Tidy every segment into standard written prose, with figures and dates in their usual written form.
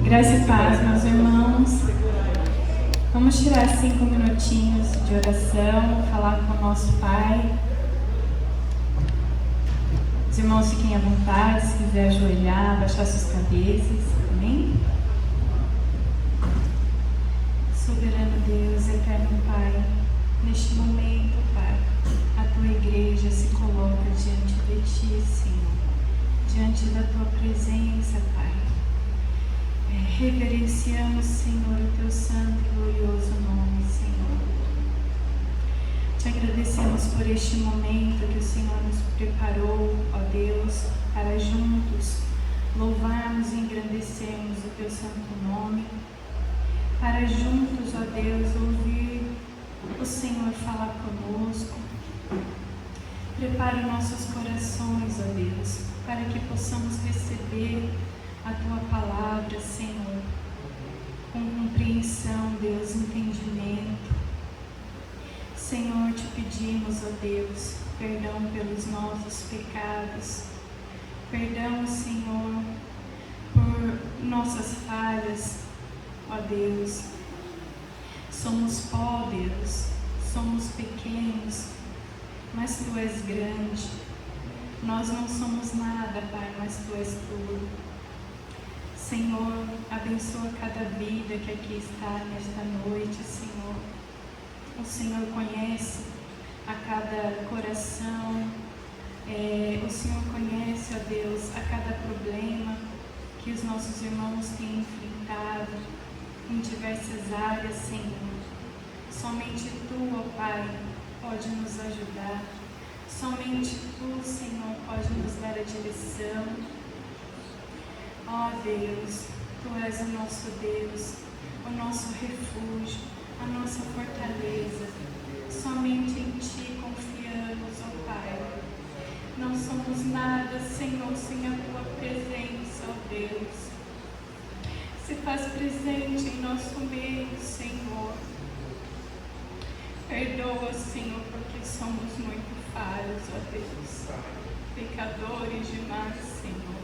Graça e paz, meus irmãos. Vamos tirar 5 minutinhos de oração, falar com o nosso Pai. Os irmãos fiquem à vontade, se quiser ajoelhar, baixar suas cabeças. Amém? Soberano Deus, eterno Pai, neste momento, Pai, a tua igreja se coloca diante de ti, Senhor, diante da tua presença, Pai. Reverenciamos, Senhor, o teu santo e glorioso nome, Senhor. Te agradecemos por este momento que o Senhor nos preparou, ó Deus, para juntos louvarmos e engrandecermos o teu santo nome, para juntos, ó Deus, ouvir o Senhor falar conosco. Prepara nossos corações, ó Deus, para que possamos receber a tua palavra, Senhor, com compreensão, Deus, entendimento. Senhor, te pedimos, ó Deus, perdão pelos nossos pecados, perdão, Senhor, por nossas falhas, ó Deus. Somos pó, Deus, somos pequenos, mas tu és grande. Nós não somos nada, Pai, mas tu és tudo. Senhor, abençoa cada vida que aqui está nesta noite, Senhor. O Senhor conhece a cada coração, o Senhor conhece, ó Deus, a cada problema que os nossos irmãos têm enfrentado em diversas áreas, Senhor. Somente tu, ó Pai, pode nos ajudar. Somente tu, Senhor, pode nos dar a direção. Ó Deus, tu és o nosso Deus, o nosso refúgio, a nossa fortaleza. Somente em ti confiamos, ó Pai. Não somos nada, Senhor, sem a tua presença, ó Deus. Se faz presente em nosso meio, Senhor. Perdoa, Senhor, porque somos muito falhos, ó Deus. Pecadores demais, Senhor.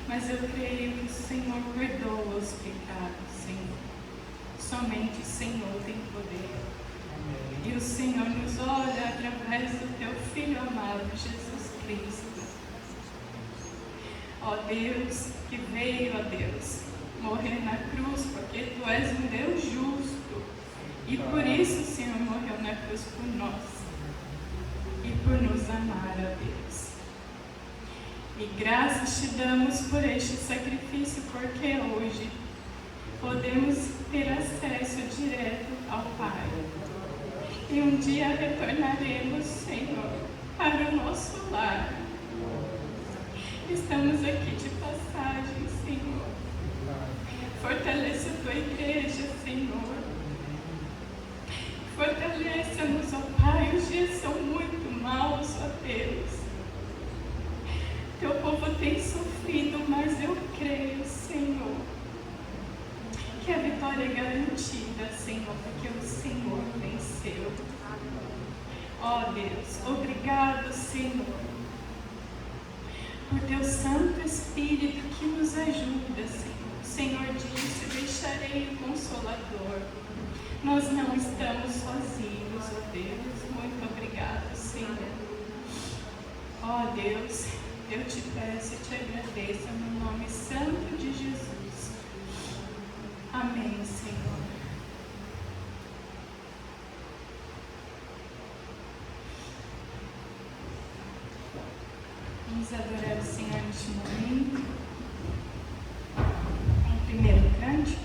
Mas eu creio que o Senhor perdoa os pecados, Senhor. Somente o Senhor tem poder. E o Senhor nos olha através do teu Filho amado, Jesus Cristo. Ó Deus, que veio, ó Deus, morrer na cruz, porque tu és um Deus justo. E por isso o Senhor morreu na cruz por nós. E por nos amar, ó Deus. E graças te damos por este sacrifício, porque hoje podemos ter acesso direto ao Pai. E um dia retornaremos, Senhor, para o nosso lar. Estamos aqui de passagem, Senhor. Fortaleça a tua igreja, Senhor. Fortaleça-nos, ó Pai. Os dias são muito maus, ó Deus. Teu povo tem sofrido, mas eu creio, Senhor, que a vitória é garantida, Senhor, porque o Senhor venceu. Ó Deus, obrigado, Senhor, por teu Santo Espírito que nos ajuda, Senhor. O Senhor disse: deixarei o Consolador. Nós não estamos sozinhos, ó Deus. Muito obrigado, Senhor. Ó Deus, eu te peço e te agradeço no nome santo de Jesus. Amém, Senhor. Vamos adorar o Senhor neste momento. Um primeiro cântico.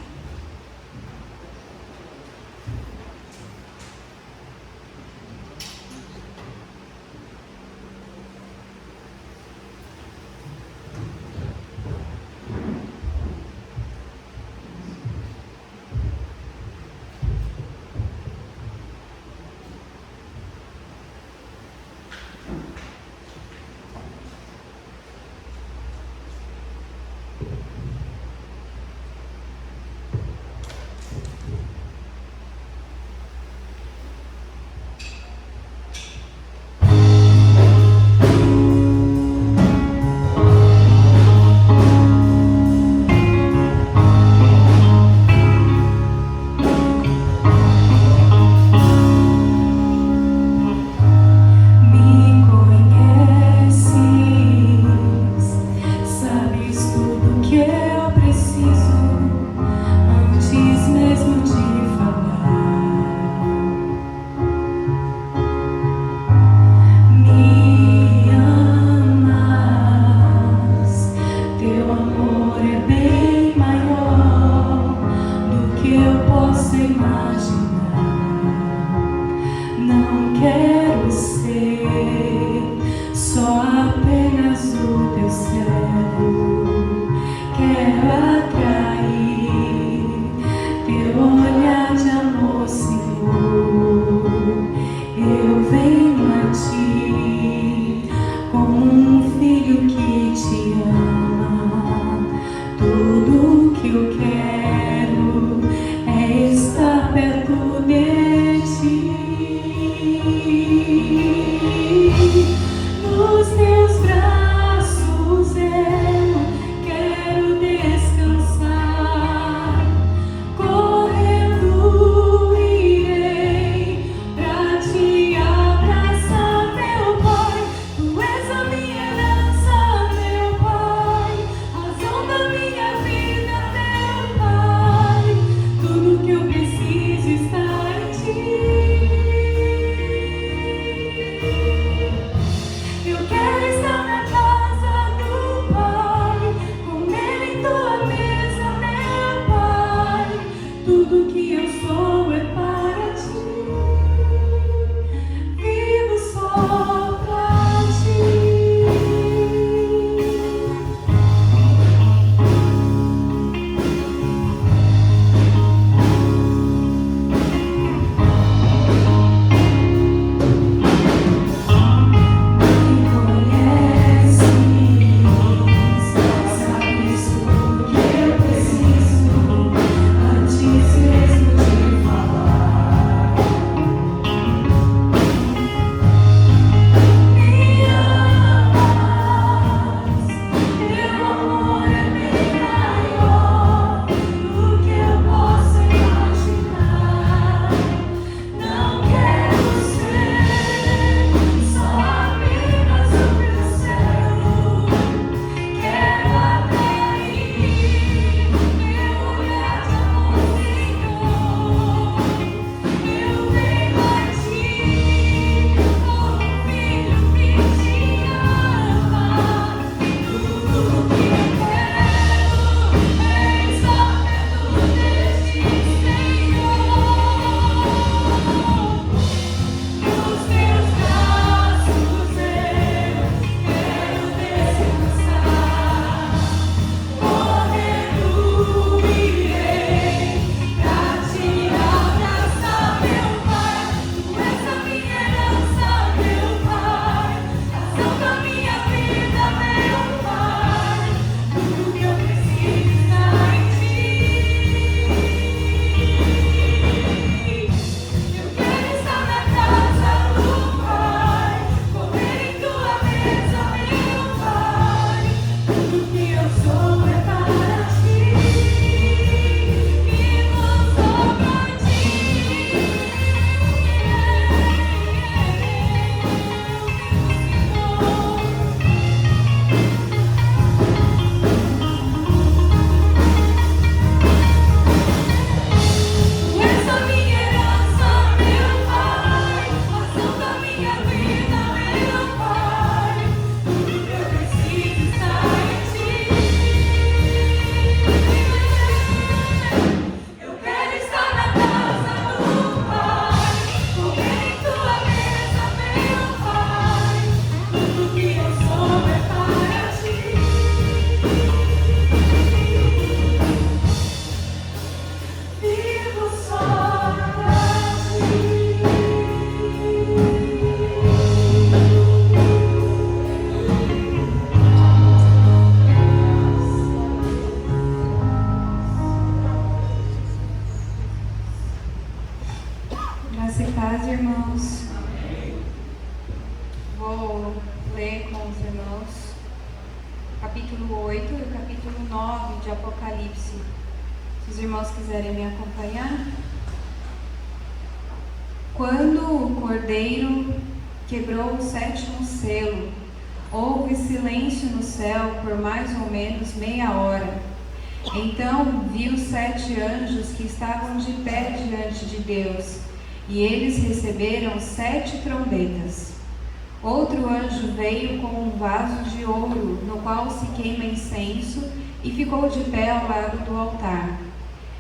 capítulo 8 e o capítulo 9 de Apocalipse. Se os irmãos quiserem me acompanhar. Quando o Cordeiro quebrou o 7º selo, houve silêncio no céu por mais ou menos meia hora. Então vi os 7 anjos que estavam de pé diante de Deus, e eles receberam 7 trombetas. Outro anjo veio com um vaso de ouro, no qual se queima incenso, e ficou de pé ao lado do altar.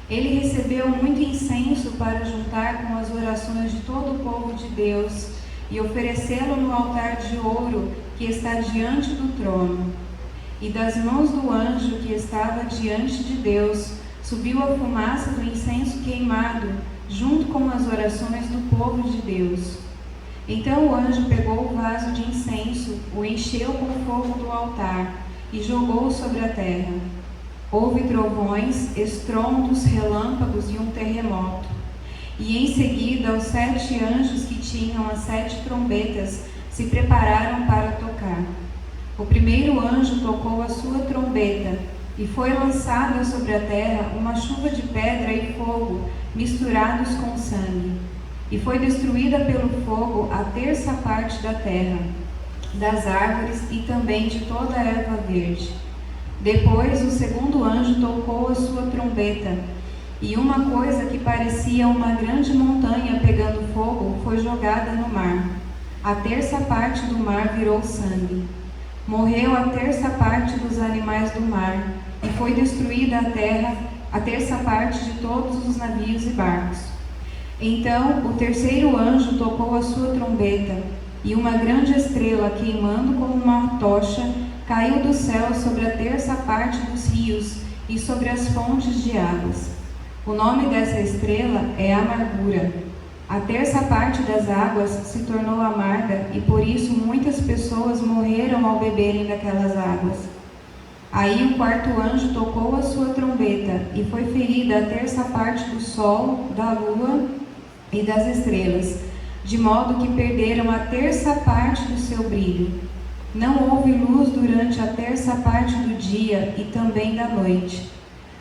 Ele recebeu muito incenso para juntar com as orações de todo o povo de Deus e oferecê-lo no altar de ouro que está diante do trono. E das mãos do anjo que estava diante de Deus subiu a fumaça do incenso queimado, junto com as orações do povo de Deus. Então o anjo pegou o vaso de incenso, o encheu com o fogo do altar e jogou sobre a terra. Houve trovões, estrondos, relâmpagos e um terremoto. E em seguida os 7 anjos que tinham as 7 trombetas se prepararam para tocar. O primeiro anjo tocou a sua trombeta, e foi lançada sobre a terra uma chuva de pedra e fogo misturados com sangue. E foi destruída pelo fogo a 1/3 parte da terra, das árvores e também de toda a erva verde. Depois o segundo anjo tocou a sua trombeta, e uma coisa que parecia uma grande montanha pegando fogo foi jogada no mar. A 1/3 parte do mar virou sangue. Morreu a 1/3 parte dos animais do mar, e foi destruída a terra, a 1/3 parte de todos os navios e barcos. Então o terceiro anjo tocou a sua trombeta, e uma grande estrela, queimando como uma tocha, caiu do céu sobre a 1/3 parte dos rios e sobre as fontes de águas. O nome dessa estrela é Amargura. A 1/3 parte das águas se tornou amarga, e por isso muitas pessoas morreram ao beberem daquelas águas. Aí o quarto anjo tocou a sua trombeta, e foi ferida a 1/3 parte do sol, da lua e das estrelas, de modo que perderam a 1/3 parte do seu brilho. Não houve luz durante a 1/3 parte do dia e também da noite.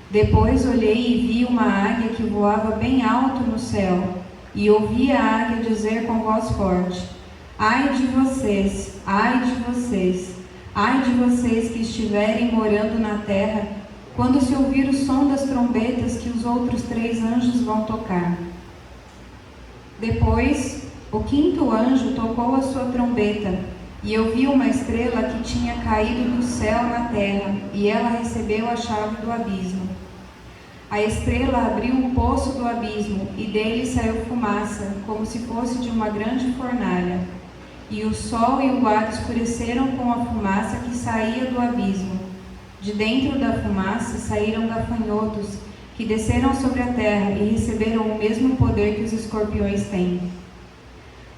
Depois olhei e vi uma águia que voava bem alto no céu, e ouvi a águia dizer com voz forte: Ai de vocês, ai de vocês, ai de vocês que estiverem morando na terra, quando se ouvir o som das trombetas que os outros 3 anjos vão tocar. Depois, o quinto anjo tocou a sua trombeta, e eu vi uma estrela que tinha caído do céu na terra, e ela recebeu a chave do abismo. A estrela abriu um poço do abismo, e dele saiu fumaça, como se fosse de uma grande fornalha. E o sol e o ar escureceram com a fumaça que saía do abismo. De dentro da fumaça saíram gafanhotos, que desceram sobre a terra e receberam o mesmo poder que os escorpiões têm.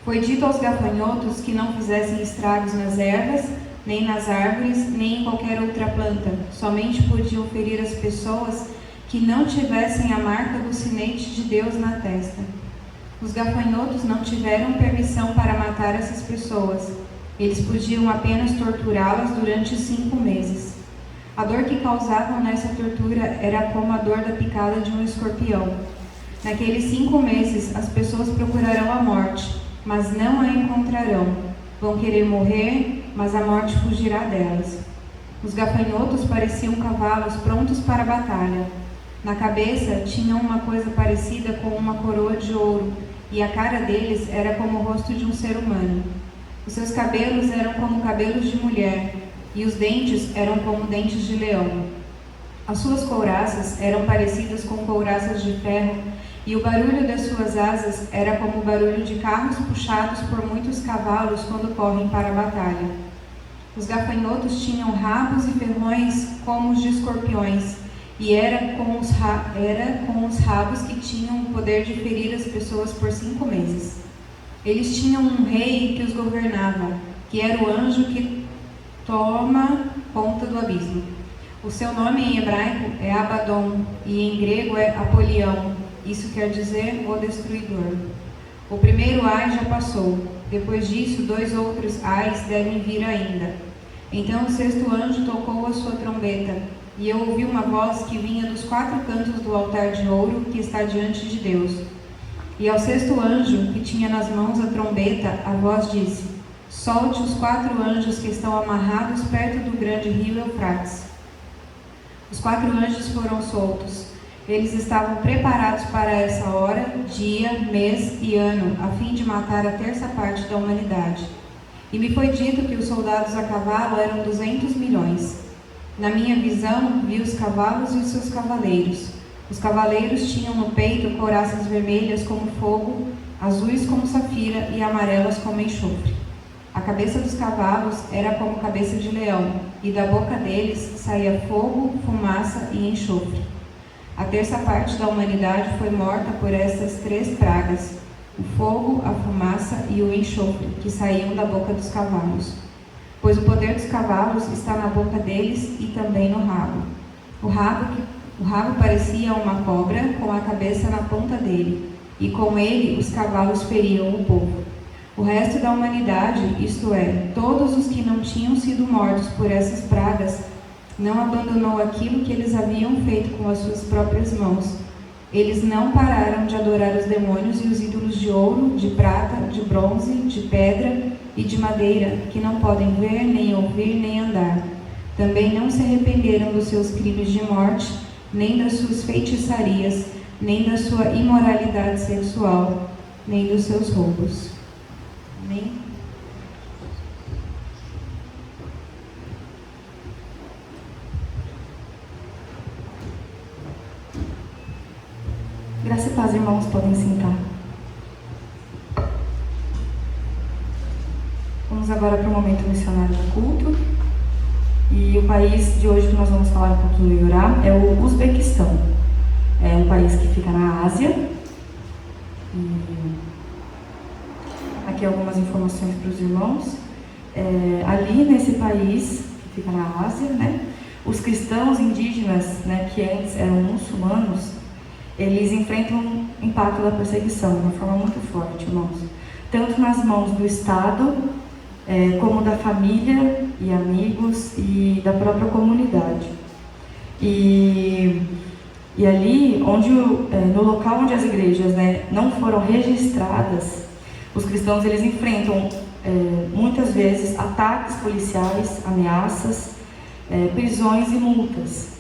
Foi dito aos gafanhotos que não fizessem estragos nas ervas, nem nas árvores, nem em qualquer outra planta, somente podiam ferir as pessoas que não tivessem a marca do sinete de Deus na testa. Os gafanhotos não tiveram permissão para matar essas pessoas. Eles podiam apenas torturá-las durante 5 meses. A dor que causavam nessa tortura era como a dor da picada de um escorpião. Naqueles 5 meses, as pessoas procurarão a morte, mas não a encontrarão. Vão querer morrer, mas a morte fugirá delas. Os gafanhotos pareciam cavalos prontos para a batalha. Na cabeça tinham uma coisa parecida com uma coroa de ouro, e a cara deles era como o rosto de um ser humano. Os seus cabelos eram como cabelos de mulher, e os dentes eram como dentes de leão. As suas couraças eram parecidas com couraças de ferro, e o barulho das suas asas era como o barulho de carros puxados por muitos cavalos quando correm para a batalha. Os gafanhotos tinham rabos e ferrões como os de escorpiões, e era com os rabos que tinham o poder de ferir as pessoas por 5 meses. Eles tinham um rei que os governava, que era o anjo que toma conta do abismo. O seu nome em hebraico é Abaddon, e em grego é Apolião. Isso quer dizer o destruidor. O primeiro ai já passou. Depois disso, 2 outros ais devem vir ainda. Então o sexto anjo tocou a sua trombeta, e eu ouvi uma voz que vinha dos 4 cantos do altar de ouro que está diante de Deus. E ao sexto anjo, que tinha nas mãos a trombeta, a voz disse: solte os 4 anjos que estão amarrados perto do grande rio Eufrates. Os 4 anjos foram soltos. Eles estavam preparados para essa hora, dia, mês e ano, a fim de matar a terça parte da humanidade. E me foi dito que os soldados a cavalo eram 200 milhões. Na minha visão, vi os cavalos e os seus cavaleiros. Os cavaleiros tinham no peito couraças vermelhas como fogo, azuis como safira e amarelas como enxofre. A cabeça dos cavalos era como cabeça de leão, e da boca deles saía fogo, fumaça e enxofre. A terça parte da humanidade foi morta por essas 3 pragas: o fogo, a fumaça e o enxofre, que saíam da boca dos cavalos. Pois o poder dos cavalos está na boca deles e também no rabo. O rabo parecia uma cobra, com a cabeça na ponta dele, e com ele os cavalos feriam o povo. O resto da humanidade, isto é, todos os que não tinham sido mortos por essas pragas, não abandonou aquilo que eles haviam feito com as suas próprias mãos. Eles não pararam de adorar os demônios e os ídolos de ouro, de prata, de bronze, de pedra e de madeira, que não podem ver, nem ouvir, nem andar. Também não se arrependeram dos seus crimes de morte, nem das suas feitiçarias, nem da sua imoralidade sexual, nem dos seus roubos. Amém? Graça e paz, irmãos, podem sentar. Vamos agora para o momento missionário do culto. E o país de hoje que nós vamos falar um pouquinho e orar é o Uzbequistão. É um país que fica na Ásia. E aqui algumas informações para os irmãos. Ali nesse país, que fica na Ásia, né, os cristãos indígenas, né, que antes eram muçulmanos, eles enfrentam um impacto da perseguição de uma forma muito forte, irmãos. Tanto nas mãos do Estado, como da família e amigos e da própria comunidade. E ali, no local onde as igrejas, né, não foram registradas, os cristãos eles enfrentam muitas vezes ataques policiais, ameaças, prisões e multas.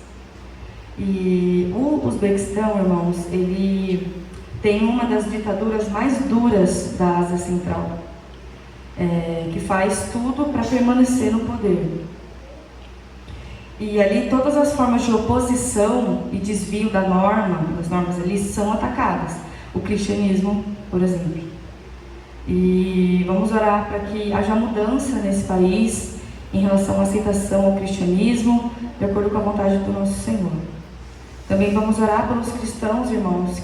E o Uzbequistão, irmãos, ele tem uma das ditaduras mais duras da Ásia Central, que faz tudo para permanecer no poder. E ali todas as formas de oposição e desvio das normas ali são atacadas. O cristianismo, por exemplo. E vamos orar para que haja mudança nesse país em relação à aceitação ao cristianismo, de acordo com a vontade do nosso Senhor. Também vamos orar pelos cristãos, irmãos,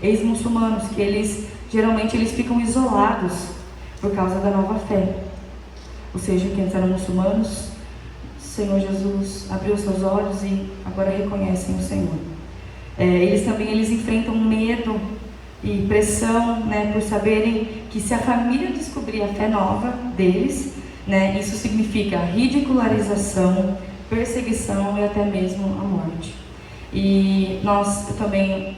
ex-muçulmanos, que geralmente eles ficam isolados por causa da nova fé. Ou seja, que antes eram muçulmanos, o Senhor Jesus abriu seus olhos e agora reconhecem o Senhor. Eles enfrentam medo e pressão, né, por saberem que se a família descobrir a fé nova deles, né, isso significa ridicularização, perseguição e até mesmo a morte. E nós também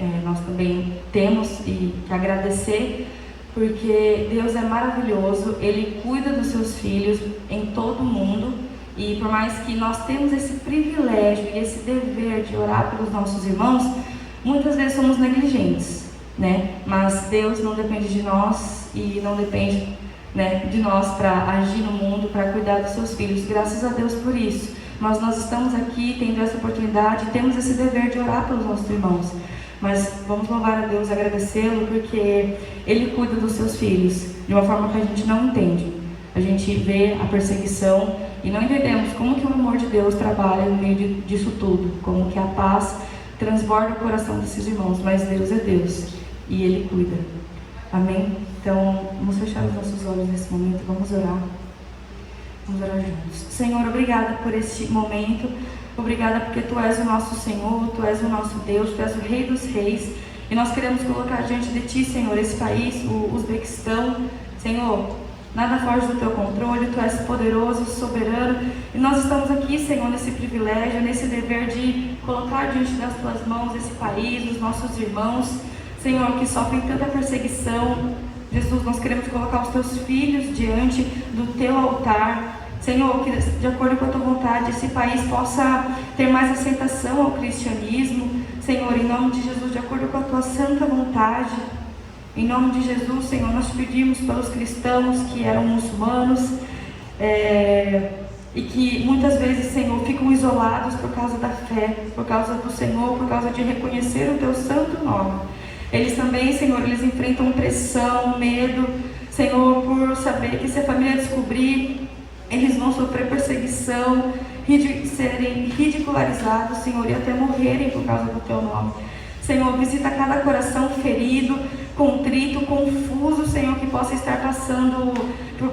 temos que agradecer, porque Deus é maravilhoso, Ele cuida dos seus filhos em todo o mundo, e por mais que nós temos esse privilégio e esse dever de orar pelos nossos irmãos, muitas vezes somos negligentes, né? Mas Deus não depende de nós e não depende, né, de nós para agir no mundo, para cuidar dos seus filhos. Graças a Deus por isso. Mas nós estamos aqui tendo essa oportunidade, temos esse dever de orar pelos nossos irmãos. Mas vamos louvar a Deus, agradecê-lo, porque Ele cuida dos seus filhos de uma forma que a gente não entende. A gente vê a perseguição e não entendemos como que o amor de Deus trabalha no meio disso tudo, como que a paz transborda o coração desses irmãos. Mas Deus é Deus e Ele cuida. Amém? Então, vamos fechar os nossos olhos nesse momento, vamos orar. Vamos orar juntos. Senhor, obrigada por este momento. Obrigada porque Tu és o nosso Senhor, Tu és o nosso Deus, Tu és o Rei dos Reis. E nós queremos colocar diante de Ti, Senhor, esse país, o Uzbequistão. Senhor, Nada foge do teu controle, tu és poderoso e soberano. E nós estamos aqui, Senhor, nesse privilégio, nesse dever de colocar diante das tuas mãos esse país, os nossos irmãos, Senhor, que sofrem tanta perseguição. Jesus, nós queremos colocar os teus filhos diante do teu altar. Senhor, que de acordo com a tua vontade, esse país possa ter mais aceitação ao cristianismo. Senhor, em nome de Jesus, de acordo com a tua santa vontade. Em nome de Jesus, Senhor, nós pedimos pelos cristãos que eram muçulmanos e que muitas vezes, Senhor, ficam isolados por causa da fé, por causa do Senhor, por causa de reconhecer o teu santo nome. Eles também, Senhor, eles enfrentam pressão, medo, Senhor, por saber que se a família descobrir, eles vão sofrer perseguição, serem ridicularizados, Senhor, e até morrerem por causa do teu nome. Senhor, visita cada coração ferido, contrito, confuso, Senhor, que possa estar passando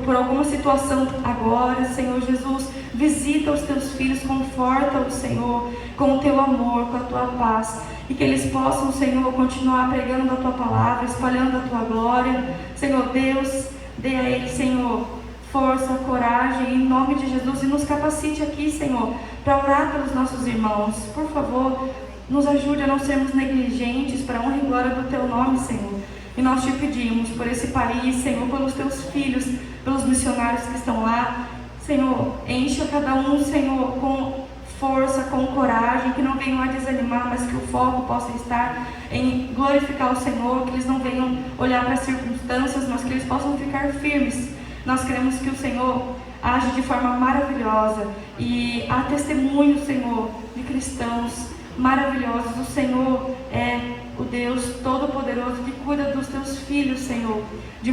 por alguma situação agora. Senhor Jesus, visita os teus filhos, conforta-os, Senhor, com o teu amor, com a tua paz, e que eles possam, Senhor, continuar pregando a tua palavra, espalhando a tua glória. Senhor Deus, dê a eles, Senhor, força, coragem, em nome de Jesus, e nos capacite aqui, Senhor, para orar pelos nossos irmãos. Por favor, nos ajude a não sermos negligentes, para a honra e glória do teu nome, Senhor. E nós te pedimos por esse país, Senhor, pelos teus filhos, pelos missionários que estão lá. Senhor, encha cada um, Senhor, com força, com coragem, que não venham a desanimar, mas que o foco possa estar em glorificar o Senhor, que eles não venham olhar para as circunstâncias, mas que eles possam ficar firmes. Nós queremos que o Senhor age de forma maravilhosa, e há testemunho, Senhor, de cristãos maravilhosos. O Senhor é o Deus Todo-Poderoso que cuida dos teus filhos, Senhor, de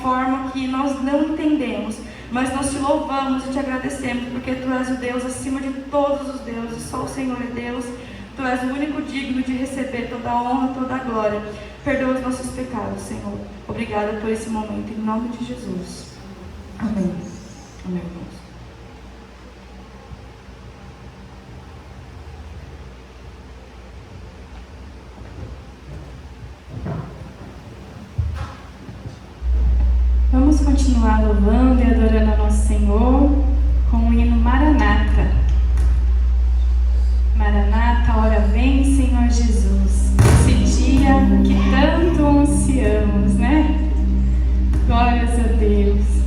forma que nós não entendemos, mas nós te louvamos e te agradecemos, porque tu és o Deus acima de todos os deuses. Só o Senhor é Deus. Tu és o único digno de receber toda a honra, toda a glória. Perdoa os nossos pecados, Senhor. Obrigada por esse momento, em nome de Jesus. Amém. Amém, irmãos. Vamos continuar louvando e adorando a nosso Senhor com o hino Maranata. Maranata, ora vem, Senhor Jesus. Esse dia que tanto ansiamos, né? Glórias a Deus.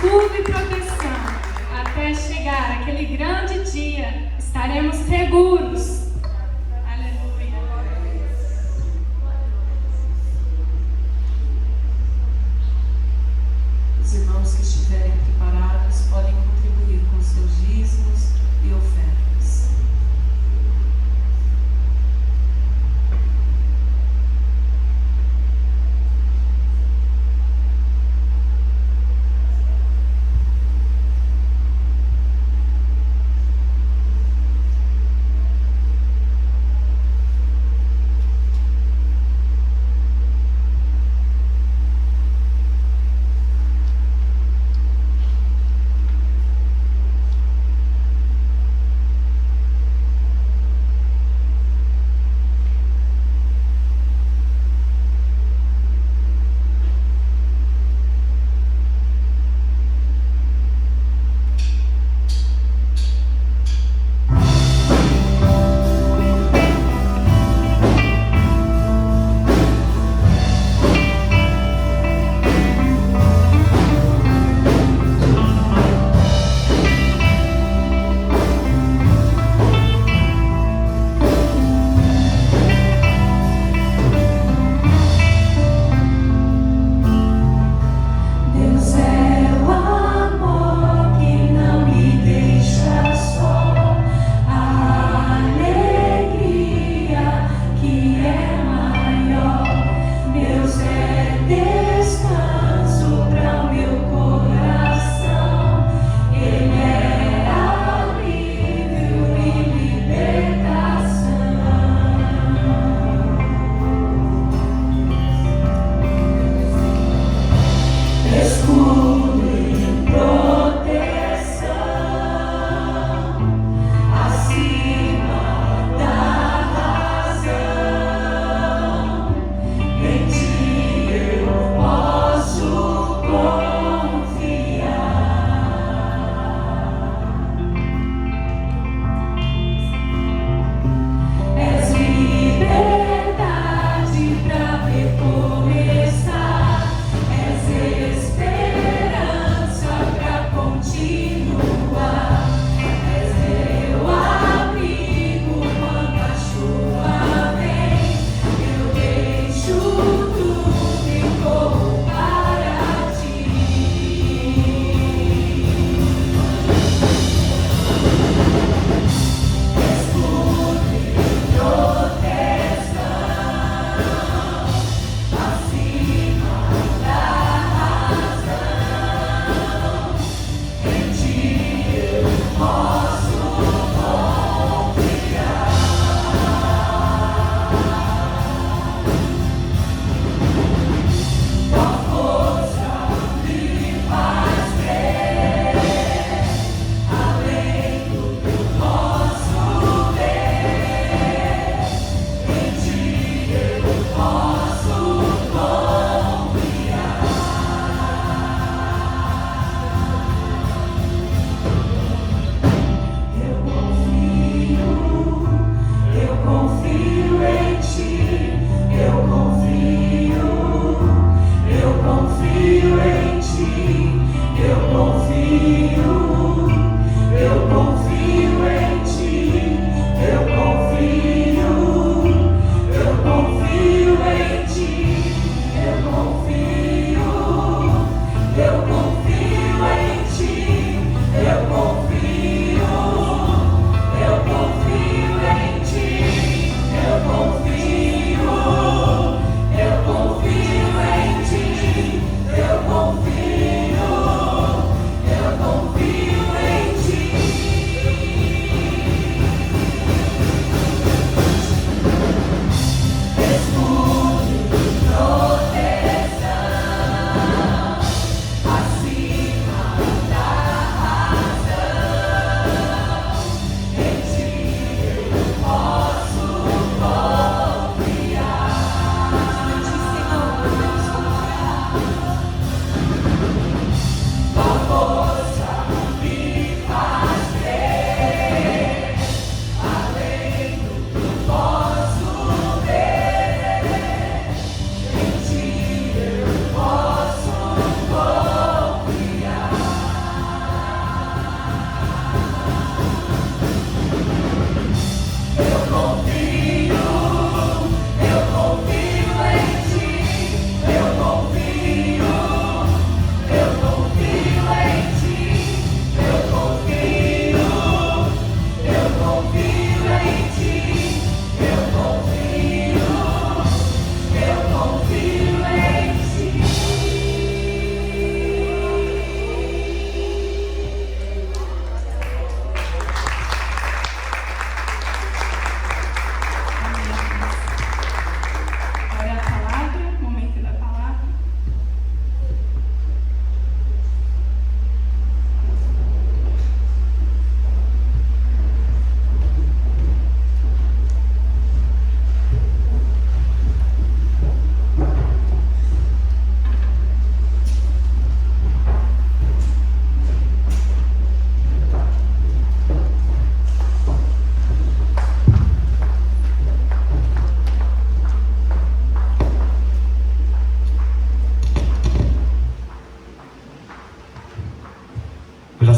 escudo e proteção até chegar aquele grande dia. Estaremos seguros. Aleluia. Os irmãos que estiverem preparados podem contribuir com seus dízimos e ofertas.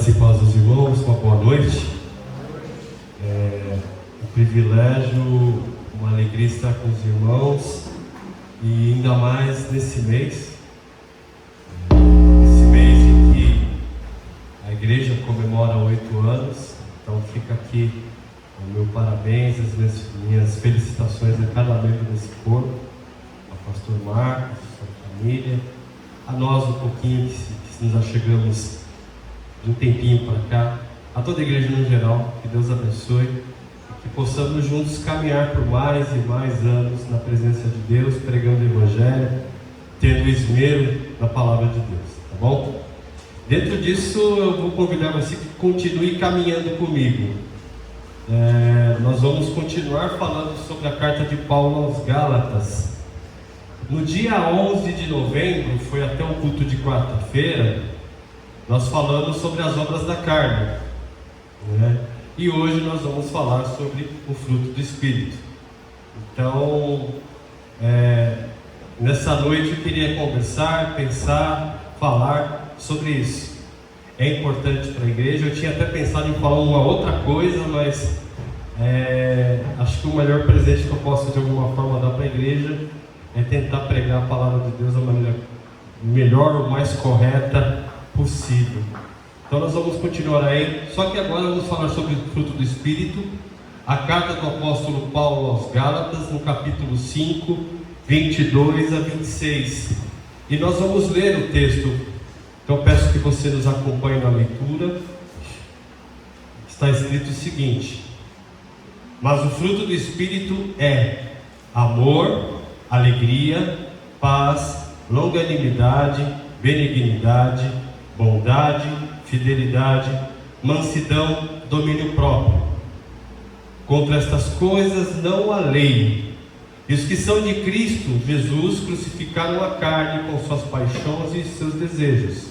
Graça e paz aos irmãos, uma boa noite. É um privilégio, uma alegria estar com os irmãos e ainda mais nesse mês em que a igreja comemora 8 anos. Então fica aqui o meu parabéns, as minhas felicitações a cada membro desse corpo, ao pastor Marcos, a sua família, a nós um pouquinho que nos achegamos de um tempinho para cá, a toda a igreja no geral. Que Deus abençoe e que possamos juntos caminhar por mais e mais anos na presença de Deus, pregando o Evangelho, tendo esmero na palavra de Deus, tá bom? Dentro disso eu vou convidar você que continue caminhando comigo. Nós vamos continuar falando sobre a carta de Paulo aos Gálatas. No dia 11 de novembro, foi até o culto de quarta-feira, nós falamos sobre as obras da carne, né? E hoje nós vamos falar sobre o fruto do Espírito. Então, nessa noite eu queria conversar, pensar, falar sobre isso. É importante para a igreja. Eu tinha até pensado em falar uma outra coisa, mas acho que o melhor presente que eu posso de alguma forma dar para a igreja é tentar pregar a palavra de Deus da maneira melhor, mais correta possível. Então nós vamos continuar aí, só que agora vamos falar sobre o fruto do Espírito, a carta do apóstolo Paulo aos Gálatas, no capítulo 5, 22 a 26. E nós vamos ler o texto. Então peço que você nos acompanhe na leitura. Está escrito o seguinte: mas o fruto do Espírito é amor, alegria, paz, longanimidade, benignidade, bondade, fidelidade, mansidão, domínio próprio. Contra estas coisas não há lei. E os que são de Cristo Jesus crucificaram a carne com suas paixões e seus desejos.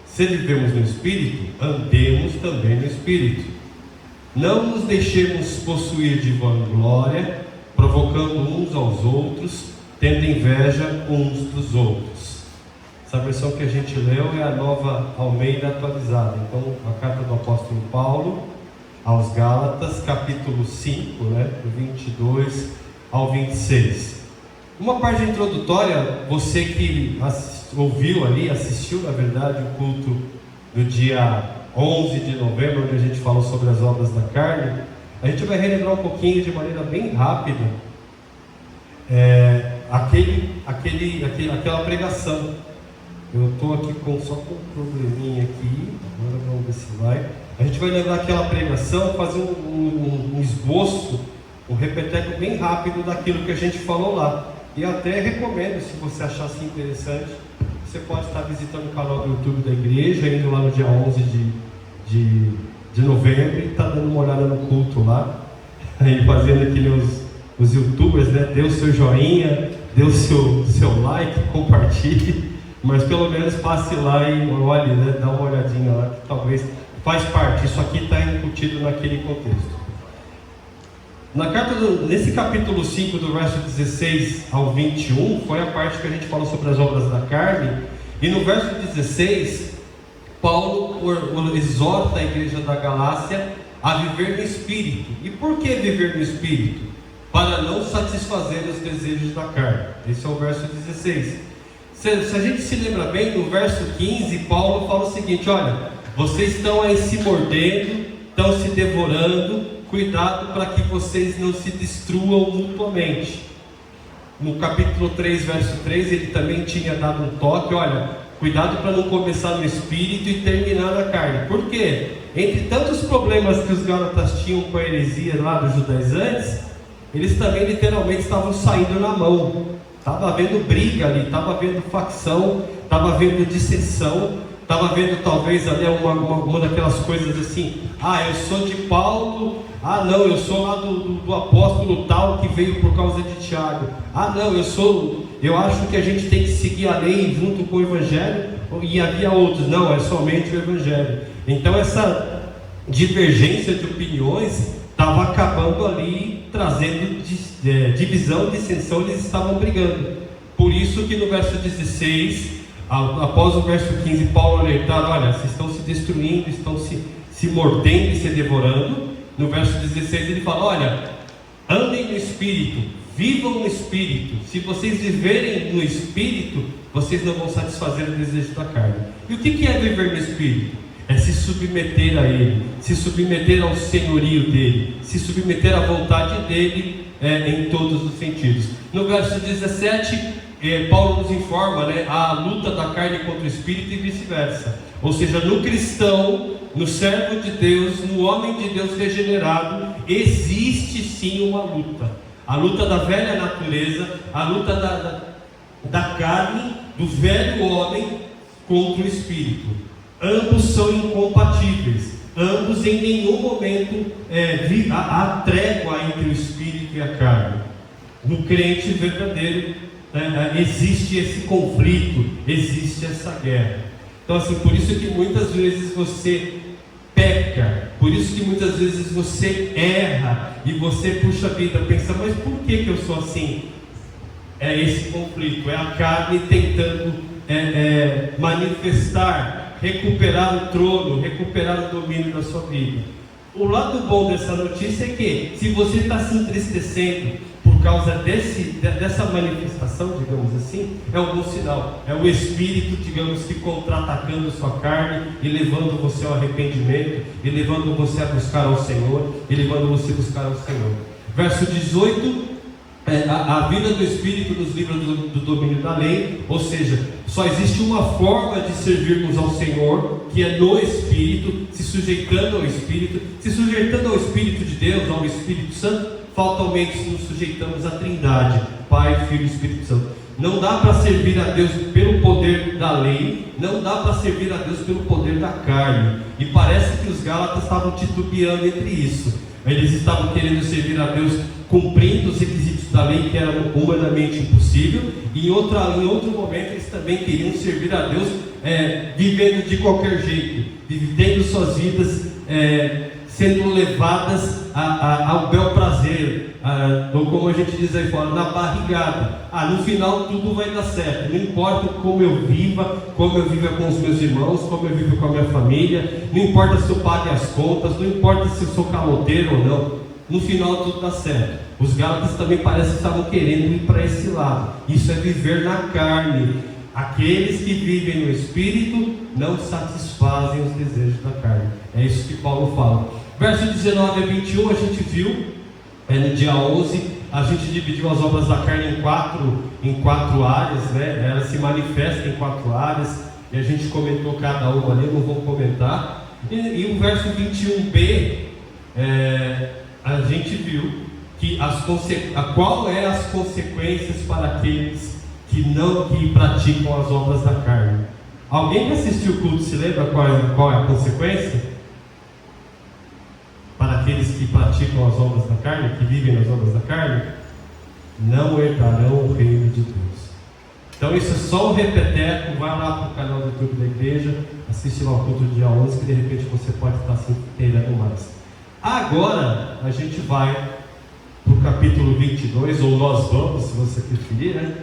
Se vivemos no Espírito, andemos também no Espírito. Não nos deixemos possuir de vanglória, provocando uns aos outros, tendo inveja uns dos outros. Essa versão que a gente leu é a Nova Almeida atualizada. Então, a carta do apóstolo Paulo aos Gálatas, capítulo 5, do 22 ao 26. Uma parte introdutória, você que ouviu ali, assistiu na verdade o culto do dia 11 de novembro, onde a gente falou sobre as obras da carne, a gente vai relembrar um pouquinho de maneira bem rápida aquela pregação. Eu estou aqui só com um probleminha aqui, agora vamos ver se vai. A gente vai lembrar aquela pregação, fazer um esboço, um repeteco bem rápido daquilo que a gente falou lá. E até recomendo, se você achar assim interessante, você pode estar visitando o canal do YouTube da igreja, indo lá no dia 11 de novembro e está dando uma olhada no culto lá, aí fazendo aqui os youtubers, né? Dê o seu joinha, dê o seu like, compartilhe. Mas pelo menos passe lá e olhe, né? Dá uma olhadinha lá, que talvez faz parte. Isso aqui está incutido naquele contexto. Nesse capítulo 5, do verso 16 ao 21, foi a parte que a gente falou sobre as obras da carne. E no verso 16, Paulo exorta a igreja da Galácia a viver no Espírito. E por que viver no Espírito? Para não satisfazer os desejos da carne. Esse é o verso 16. Se a gente se lembra bem, no verso 15, Paulo fala o seguinte: olha, vocês estão aí se mordendo, estão se devorando, cuidado para que vocês não se destruam mutuamente. No capítulo 3, verso 3, ele também tinha dado um toque: olha, cuidado para não começar no Espírito e terminar na carne. Por quê? Entre tantos problemas que os gálatas tinham com a heresia lá dos judaizantes, eles também literalmente estavam saindo na mão. Estava havendo briga ali, estava havendo facção, estava havendo dissensão, estava havendo talvez ali uma daquelas coisas assim: eu sou de Paulo, não, eu sou lá do apóstolo tal que veio por causa de Tiago, não, eu acho que a gente tem que seguir a lei junto com o Evangelho, e havia outros, não, é somente o Evangelho. Então essa divergência de opiniões estava acabando ali, trazendo divisão, dissensão. Eles estavam brigando. Por isso que no verso 16, Após o verso 15, Paulo alertar: olha, vocês estão se destruindo, estão se mordendo e se devorando. No verso 16 ele fala: olha, andem no Espírito, vivam no Espírito. Se vocês viverem no Espírito, vocês não vão satisfazer o desejo da carne. E o que é viver no Espírito? É se submeter a Ele, se submeter ao senhorio dEle, se submeter à vontade dEle em todos os sentidos. No verso 17, Paulo nos informa, né, a luta da carne contra o Espírito e vice-versa. Ou seja, no cristão, no servo de Deus, no homem de Deus regenerado, existe sim uma luta. A luta da velha natureza, a luta da carne, do velho homem contra o Espírito. Ambos são incompatíveis. Ambos em nenhum momento há trégua entre o Espírito e a carne. No crente verdadeiro existe esse conflito, existe essa guerra. Então assim, por isso que muitas vezes você peca, por isso que muitas vezes você erra e você puxa a vida, pensa: mas por que eu sou assim? É esse conflito, é a carne tentando manifestar, recuperar o trono, recuperar o domínio da sua vida. O lado bom dessa notícia é que, se você está se entristecendo por causa dessa manifestação, digamos assim, é um bom sinal. É o Espírito, digamos, que contra-atacando a sua carne e levando você ao arrependimento, e levando você a buscar ao Senhor, e levando você a buscar ao Senhor. Verso 18, a vida do Espírito nos livra do domínio da lei. Ou seja, só existe uma forma de servirmos ao Senhor, que é no Espírito, se sujeitando ao Espírito de Deus, ao Espírito Santo. Fatalmente nos sujeitamos à Trindade, Pai, Filho e Espírito Santo. Não dá para servir a Deus pelo poder da lei, não dá para servir a Deus pelo poder da carne. E parece que os Gálatas estavam titubeando entre isso. Eles estavam querendo servir a Deus cumprindo os requisitos da lei, que era humanamente impossível, e em outro momento eles também queriam servir a Deus vivendo de qualquer jeito, vivendo suas vidas sendo levadas ao bel prazer, ou como a gente diz aí fora, na barrigada. No final tudo vai dar certo, não importa como eu viva com os meus irmãos, como eu vivo com a minha família, não importa se eu pague as contas, não importa se eu sou caloteiro ou não, no final tudo dá certo. Os Gálatas também parece que estavam querendo ir para esse lado. Isso é viver na carne. Aqueles que vivem no Espírito não satisfazem os desejos da carne. É isso que Paulo fala. Verso 19 a 21, a gente viu, no dia 11, a gente dividiu as obras da carne em quatro áreas, né? Elas se manifestam em 4 áreas, e a gente comentou cada uma ali, eu não vou comentar. E o verso 21b, a gente viu que qual é as consequências para aqueles que praticam as obras da carne. Alguém que assistiu o culto se lembra qual é a consequência? Para aqueles que praticam as obras da carne, que vivem nas obras da carne, não herdarão o reino de Deus. Então isso é só um repeteco. Vai lá para o canal do YouTube da igreja, assiste lá o culto do dia 11, que de repente você pode estar se inteirando mais. Agora a gente vai para o capítulo 22, ou nós vamos, se você preferir, né?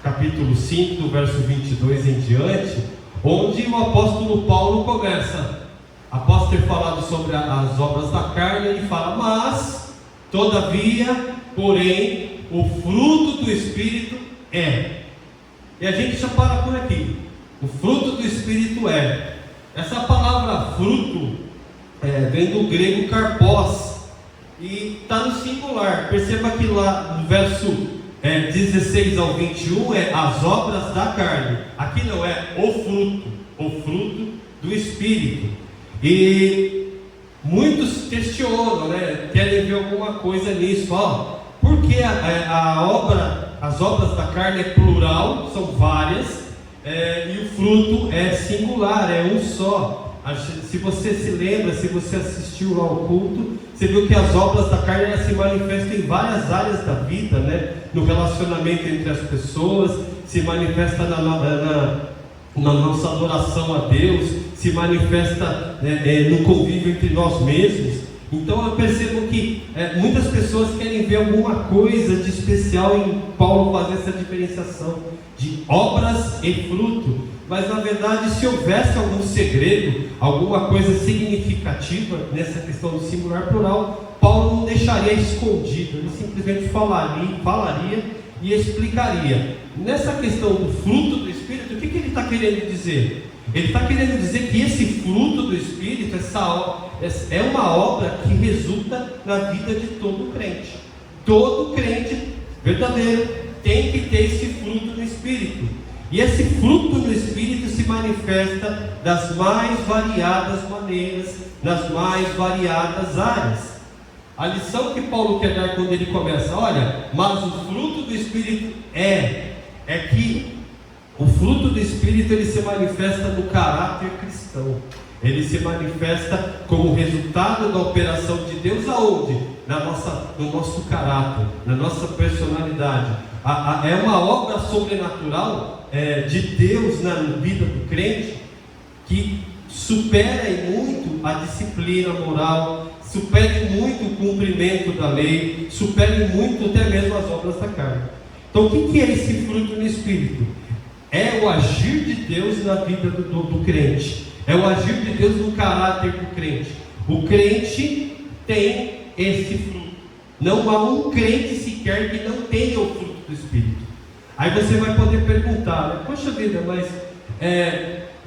Capítulo 5, do verso 22 em diante, onde o apóstolo Paulo começa. Após ter falado sobre as obras da carne, ele fala: mas, todavia, porém, o fruto do Espírito é. E a gente já para por aqui. O fruto do Espírito é. Essa palavra fruto vem do grego karpós e está no singular. Perceba que lá no verso 16 ao 21 é as obras da carne. Aqui não é o fruto do Espírito. E muitos questionam, né? Querem ver alguma coisa nisso. Por que as obras da carne é plural, são várias, e o fruto é singular, é um só. Se você se lembra, se você assistiu ao culto, você viu que as obras da carne elas se manifestam em várias áreas da vida, né? No relacionamento entre as pessoas, se manifesta na nossa adoração a Deus, se manifesta no convívio entre nós mesmos. Então eu percebo que muitas pessoas querem ver alguma coisa de especial em Paulo fazer essa diferenciação de obras e fruto. mas na verdade, se houvesse algum segredo, alguma coisa significativa nessa questão do singular plural, Paulo não deixaria escondido, ele simplesmente falaria e explicaria. Nessa questão do fruto do Espírito, o que ele está querendo dizer? Ele está querendo dizer que esse fruto do Espírito, é uma obra que resulta na vida de todo crente. Todo crente verdadeiro tem que ter esse fruto do Espírito. E esse fruto do Espírito se manifesta das mais variadas maneiras, nas mais variadas áreas. A lição que Paulo quer dar quando ele começa, olha, mas o fruto do Espírito é que o fruto do Espírito ele se manifesta no caráter cristão. Ele se manifesta como resultado da operação de Deus aonde? No nosso caráter, na nossa personalidade. É uma obra sobrenatural de Deus na vida do crente que supera em muito a disciplina moral, supera em muito o cumprimento da lei, supera em muito até mesmo as obras da carne. Então o que é esse fruto no Espírito? É o agir de Deus na vida do crente. É o agir de Deus no caráter do crente. O crente tem esse fruto. Não há um crente sequer que não tenha o fruto do Espírito. Aí você vai poder perguntar, né? Poxa vida, mas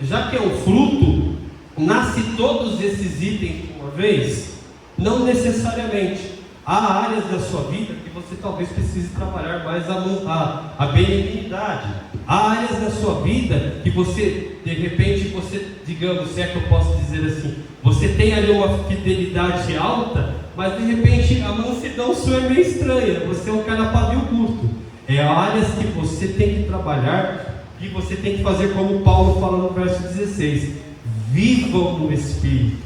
já que é o fruto, nasce todos esses itens de uma vez? Não necessariamente. Há áreas da sua vida que você talvez precise trabalhar mais a benignidade. Há áreas da sua vida que você, de repente, digamos, se é que eu posso dizer assim, você tem ali uma fidelidade alta, mas de repente a mansidão sua é meio estranha, você é um cara pavio curto. É áreas que você tem que trabalhar, que você tem que fazer como Paulo fala no verso 16: vivam no Espírito,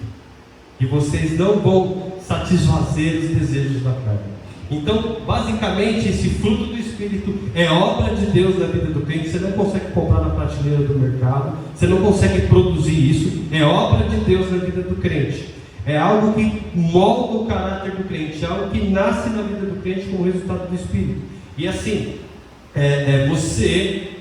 e vocês não vão satisfazer os desejos da carne. Então, basicamente, esse fruto do Espírito é obra de Deus na vida do crente. Você não consegue comprar na prateleira do mercado, você não consegue produzir isso. É obra de Deus na vida do crente. É algo que molda o caráter do crente, é algo que nasce na vida do crente como resultado do Espírito. E assim, você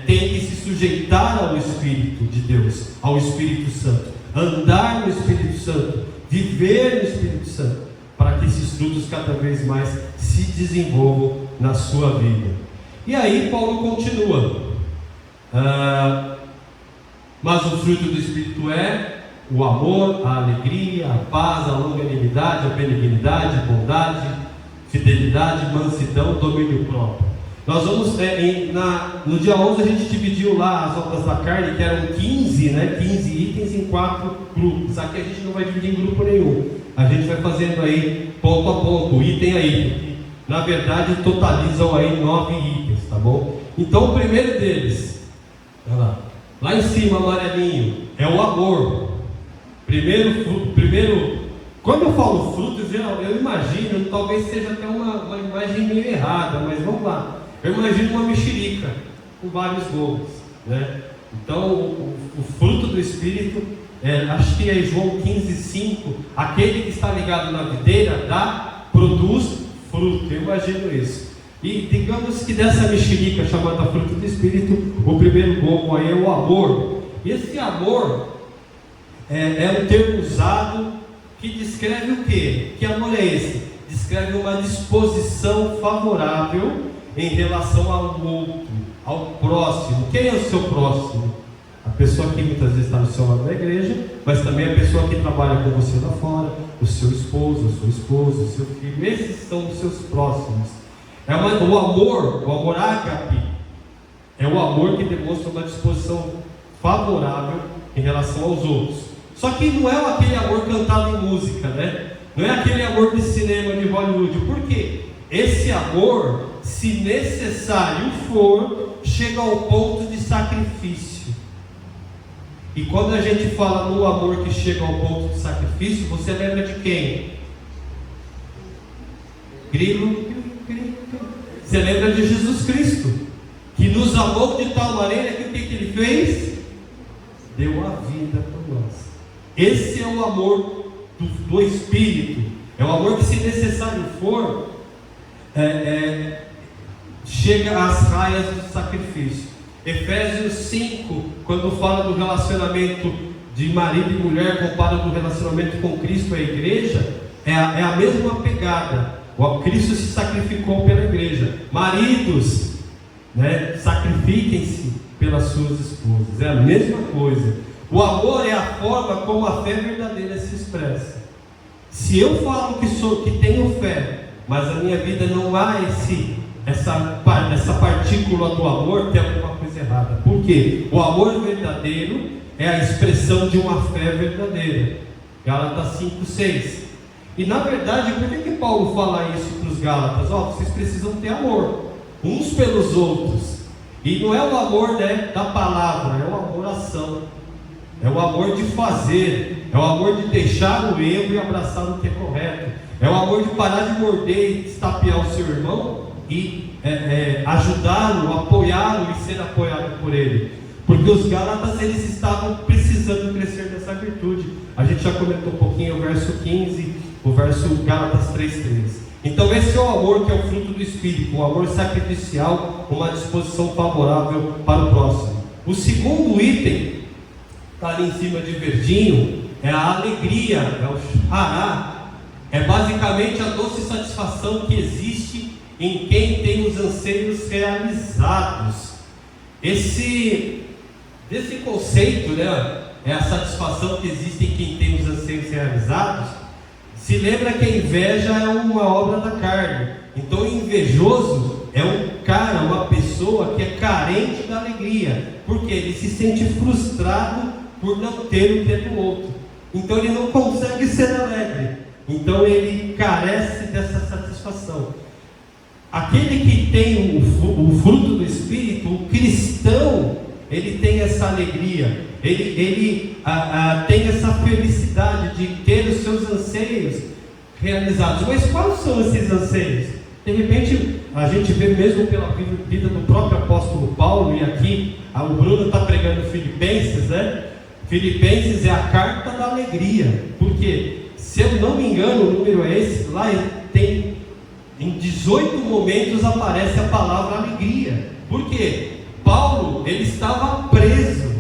tem que se sujeitar ao Espírito de Deus, ao Espírito Santo, andar no Espírito Santo, viver no Espírito Santo, para que esses frutos cada vez mais se desenvolvam na sua vida. E aí Paulo continua, mas o fruto do Espírito é o amor, a alegria, a paz, a longanimidade, a benignidade, a bondade, fidelidade, mansidão, domínio próprio. Nós vamos, no dia 11 a gente dividiu lá as obras da carne, que eram 15 itens em 4 grupos. Aqui a gente não vai dividir em grupo nenhum. A gente vai fazendo aí ponto a ponto, item a item. Na verdade totalizam aí 9 itens, tá bom? Então o primeiro deles, olha lá em cima, amarelinho, é o amor. Primeiro, quando eu falo frutos, eu imagino, talvez seja até uma imagem meio errada, mas vamos lá. Eu imagino uma mexerica com vários gomos, né? Então o fruto do Espírito, acho que é João 15,5, aquele que está ligado na videira produz fruto. Eu imagino isso. E digamos que dessa mexerica chamada fruto do Espírito, o primeiro gomo aí é o amor. E esse amor é um termo usado que descreve o quê? Que amor é esse? Descreve uma disposição favorável em relação ao outro, ao próximo. Quem é o seu próximo? A pessoa que muitas vezes está no seu lado da igreja, mas também a pessoa que trabalha com você lá fora, o seu esposo, a sua esposa, o seu filho. Esses são os seus próximos. O amor ágape, é o amor que demonstra uma disposição favorável em relação aos outros. Só que não é aquele amor cantado em música, né? Não é aquele amor de cinema de Hollywood. Por quê? Esse amor, se necessário for, chega ao ponto de sacrifício. E quando a gente fala no amor que chega ao ponto de sacrifício, você lembra de quem? Grilo. Você lembra de Jesus Cristo, que nos amou de tal maneira que o que ele fez? Deu a vida por nós. Esse é o amor do Espírito. É o amor que, se necessário for, chega às raias do sacrifício. Efésios 5, quando fala do relacionamento de marido e mulher, compara do relacionamento com Cristo e a igreja, é a mesma pegada. O Cristo se sacrificou pela igreja. Maridos, né, sacrifiquem-se pelas suas esposas. É a mesma coisa. O amor é a forma como a fé verdadeira se expressa. Se eu falo que tenho fé, mas a minha vida não há essa partícula do amor, tem alguma coisa errada. Por quê? O amor verdadeiro é a expressão de uma fé verdadeira. Gálatas 5:6. E na verdade, por que Paulo fala isso para os Gálatas? Vocês precisam ter amor uns pelos outros. E não é o amor, né, da palavra, é o amor ação. É o amor de fazer, é o amor de deixar o erro e abraçar o que é correto. É o amor de parar de morder e estapear o seu irmão e ajudá-lo, apoiá-lo e ser apoiado por ele. Porque os Gálatas, eles estavam precisando crescer nessa virtude. A gente já comentou um pouquinho o verso 15, o verso Gálatas 3:3. Então esse é o amor que é o fruto do Espírito, um amor sacrificial, uma disposição favorável para o próximo. O segundo item, está ali em cima de verdinho, é a alegria, é o chará. É basicamente a doce satisfação que existe em quem tem os anseios realizados. Esse conceito, né, é a satisfação que existe em quem tem os anseios realizados. Se lembra que a inveja é uma obra da carne. Então o invejoso é um cara, uma pessoa que é carente da alegria, porque ele se sente frustrado por não ter o que é do outro. Então ele não consegue ser alegre. Então ele carece dessa satisfação. Aquele que tem o fruto do Espírito, o cristão, ele tem essa alegria, ele tem essa felicidade de ter os seus anseios realizados. Mas quais são esses anseios? De repente, a gente vê mesmo pela vida do próprio apóstolo Paulo, e aqui o Bruno está pregando Filipenses, né? Filipenses é a carta da alegria, porque, se eu não me engano, o número é esse, lá tem, em 18 momentos aparece a palavra alegria. Por quê? Paulo, ele estava preso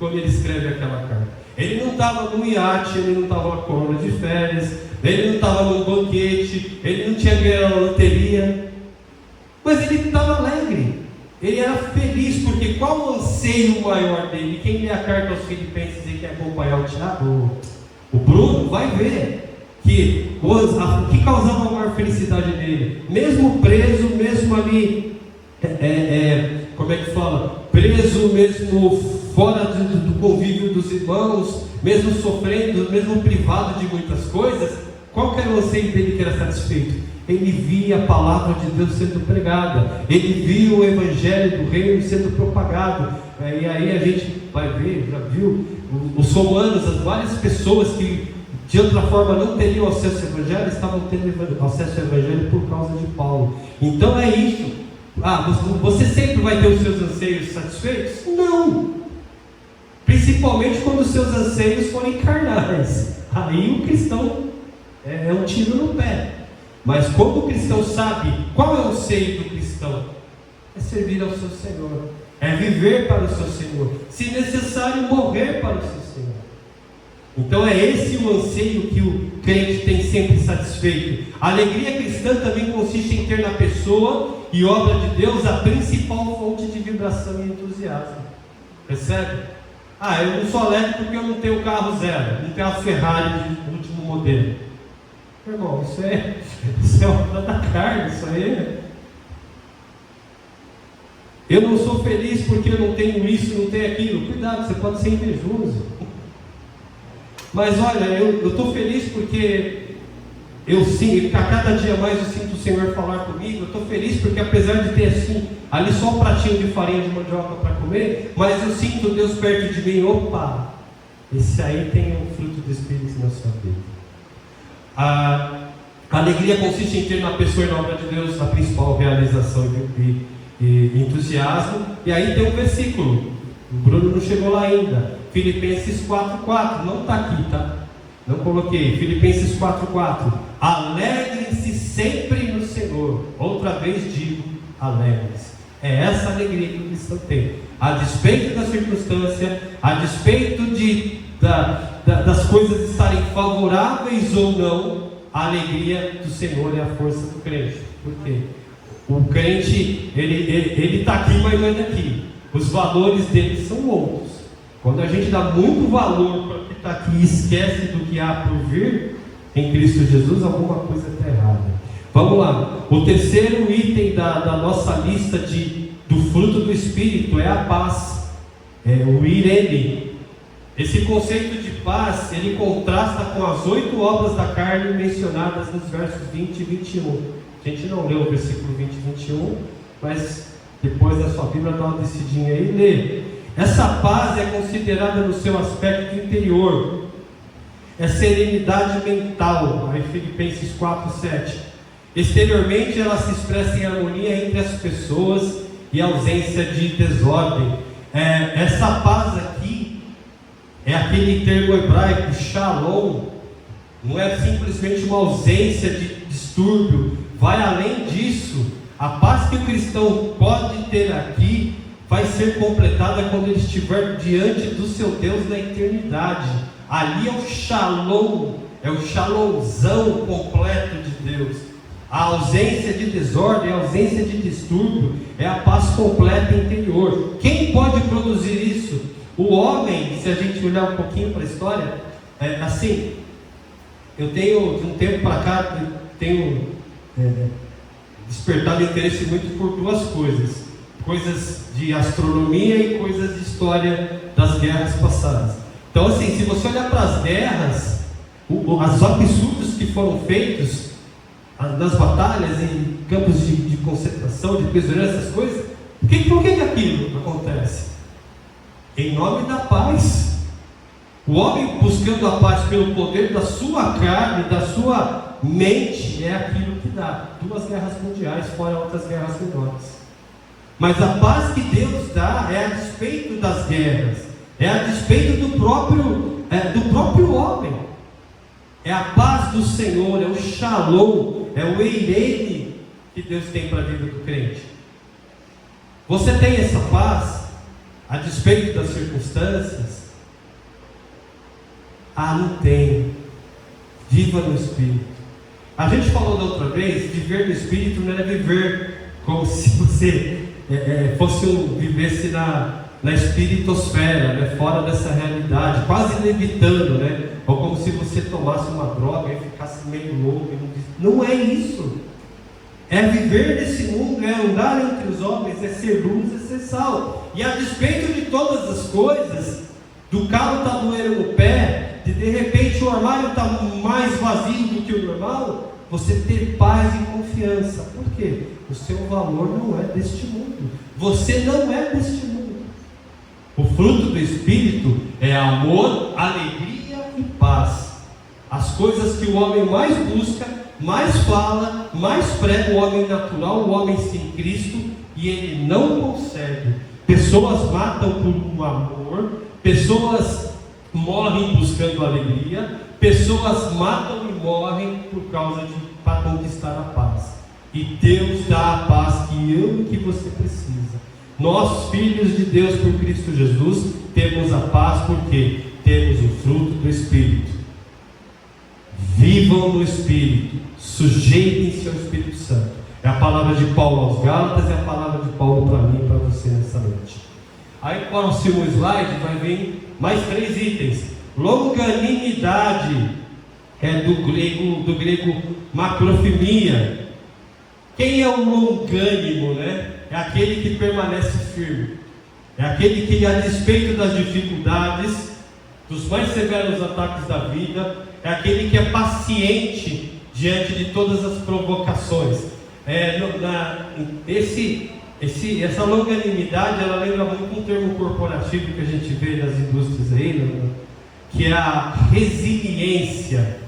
quando ele escreve aquela carta. Ele não estava no iate, ele não estava na colônia de férias, ele não estava num banquete, ele não tinha ganho na loteria, mas ele estava alegre, ele era feliz, porque qual o anseio maior dele? Quem lê a carta aos Filipenses e quer acompanhar o Tiago, o Bruno, vai ver que o que causava a maior felicidade dele, mesmo preso, mesmo ali, como é que fala? Preso, mesmo fora do convívio dos irmãos, mesmo sofrendo, mesmo privado de muitas coisas, qual que era o anseio dele que era satisfeito? Ele via a palavra de Deus sendo pregada, ele via o evangelho do reino sendo propagado. E aí a gente vai ver, já viu, os romanos, as várias pessoas que de outra forma não teriam acesso ao evangelho, estavam tendo acesso ao evangelho por causa de Paulo. Então é isso. Você sempre vai ter os seus anseios satisfeitos? Não! Principalmente quando os seus anseios forem carnais. Aí o cristão é um tiro no pé. Mas quando o cristão sabe qual é o anseio do cristão, é servir ao seu Senhor, é viver para o seu Senhor, se necessário morrer para o seu Senhor. Então é esse o anseio que o crente tem sempre satisfeito. A alegria cristã também consiste em ter na pessoa e obra de Deus a principal fonte de vibração e entusiasmo. Percebe? Eu não sou alegre porque eu não tenho carro zero, não tenho a Ferrari de último modelo. Irmão, isso é obra da carne, isso aí. Eu não sou feliz porque eu não tenho isso, não tenho aquilo. Cuidado, você pode ser invejoso. Mas olha, eu estou feliz porque a cada dia mais eu sinto o Senhor falar comigo. Eu estou feliz porque, apesar de ter assim, ali só um pratinho de farinha de mandioca para comer, mas eu sinto Deus perto de mim. Opa, esse aí tem um fruto do Espírito na sua vida. A alegria consiste em ter na pessoa e na obra de Deus a principal realização e entusiasmo. E aí tem um versículo, o Bruno não chegou lá ainda, Filipenses 4:4, não está aqui, tá? Não coloquei. Filipenses 4:4. Alegrem-se sempre no Senhor. Outra vez digo, alegrem-se. É essa alegria que o cristão tem. A despeito da circunstância, a despeito das coisas estarem favoráveis ou não, a alegria do Senhor é a força do crente. Por quê? O crente, ele está aqui, mas não é daqui. Os valores dele são outros. Quando a gente dá muito valor para o que está aqui e esquece do que há por vir em Cristo Jesus, alguma coisa está errada. Vamos lá. O terceiro item da nossa lista do fruto do Espírito é a paz. É o irene. Esse conceito de paz, ele contrasta com as 8 obras da carne mencionadas nos versos 20 e 21. A gente não leu o versículo 20 e 21, mas depois da sua Bíblia dá uma descidinha aí e lê. Essa paz é considerada no seu aspecto interior. É serenidade mental. Aí Filipenses 4:7. Exteriormente ela se expressa em harmonia entre as pessoas e ausência de desordem. Essa paz aqui é aquele termo hebraico, shalom. Não é simplesmente uma ausência de distúrbio. Vai além disso. A paz que o cristão pode ter aqui vai ser completada quando ele estiver diante do seu Deus na eternidade. Ali é o shalom, é o shalomzão completo de Deus. A ausência de desordem, a ausência de distúrbio é a paz completa interior. Quem pode produzir isso? O homem, se a gente olhar um pouquinho para a história, assim, eu tenho, de um tempo para cá, despertado interesse muito por duas coisas. Coisas de astronomia e coisas de história das guerras passadas. Então, assim, se você olhar para as guerras, os absurdos que foram feitos nas batalhas, em campos de concentração, de prisioneiros, essas coisas, por que aquilo acontece? Em nome da paz. O homem buscando a paz pelo poder da sua carne, da sua mente, é aquilo que dá 2 guerras mundiais, fora outras guerras menores. Mas a paz que Deus dá é a despeito das guerras, é a despeito do próprio homem. É a paz do Senhor, é o shalom, é o eirene que Deus tem para a vida do crente. Você tem essa paz a despeito das circunstâncias? Não tem. Viva no Espírito. A gente falou da outra vez, viver no Espírito não era viver como se você vivesse na espiritosfera, né? Fora dessa realidade, quase levitando, né? Ou como se você tomasse uma droga e ficasse meio louco. Não é isso. É viver nesse mundo, é andar entre os homens, é ser luz, é ser sal. E a despeito de todas as coisas, do calo está doendo no pé, de repente o armário está mais vazio do que o normal, você ter paz e confiança. Por quê? O seu valor não é deste mundo. Você não é deste mundo. O fruto do Espírito é amor, alegria e paz. As coisas que o homem mais busca, mais fala, mais prega, o homem natural, o homem sem Cristo, e ele não consegue. Pessoas matam por um amor, pessoas morrem buscando alegria, pessoas matam e morrem para conquistar a paz. E Deus dá a paz que eu e que você precisa. Nós, filhos de Deus por Cristo Jesus, temos a paz porque temos o fruto do Espírito. Vivam no Espírito, sujeitem-se ao Espírito Santo. É a palavra de Paulo aos Gálatas, é a palavra de Paulo para mim e para você nessa noite. Aí, próximo slide, vai vir mais 3 itens. Longanimidade, do grego macrofimia. Quem é o longânimo, né? É aquele que permanece firme. É aquele que, a despeito das dificuldades, dos mais severos ataques da vida, é aquele que é paciente diante de todas as provocações. Essa longanimidade, ela lembra muito um termo corporativo que a gente vê nas indústrias aí, que é a resiliência,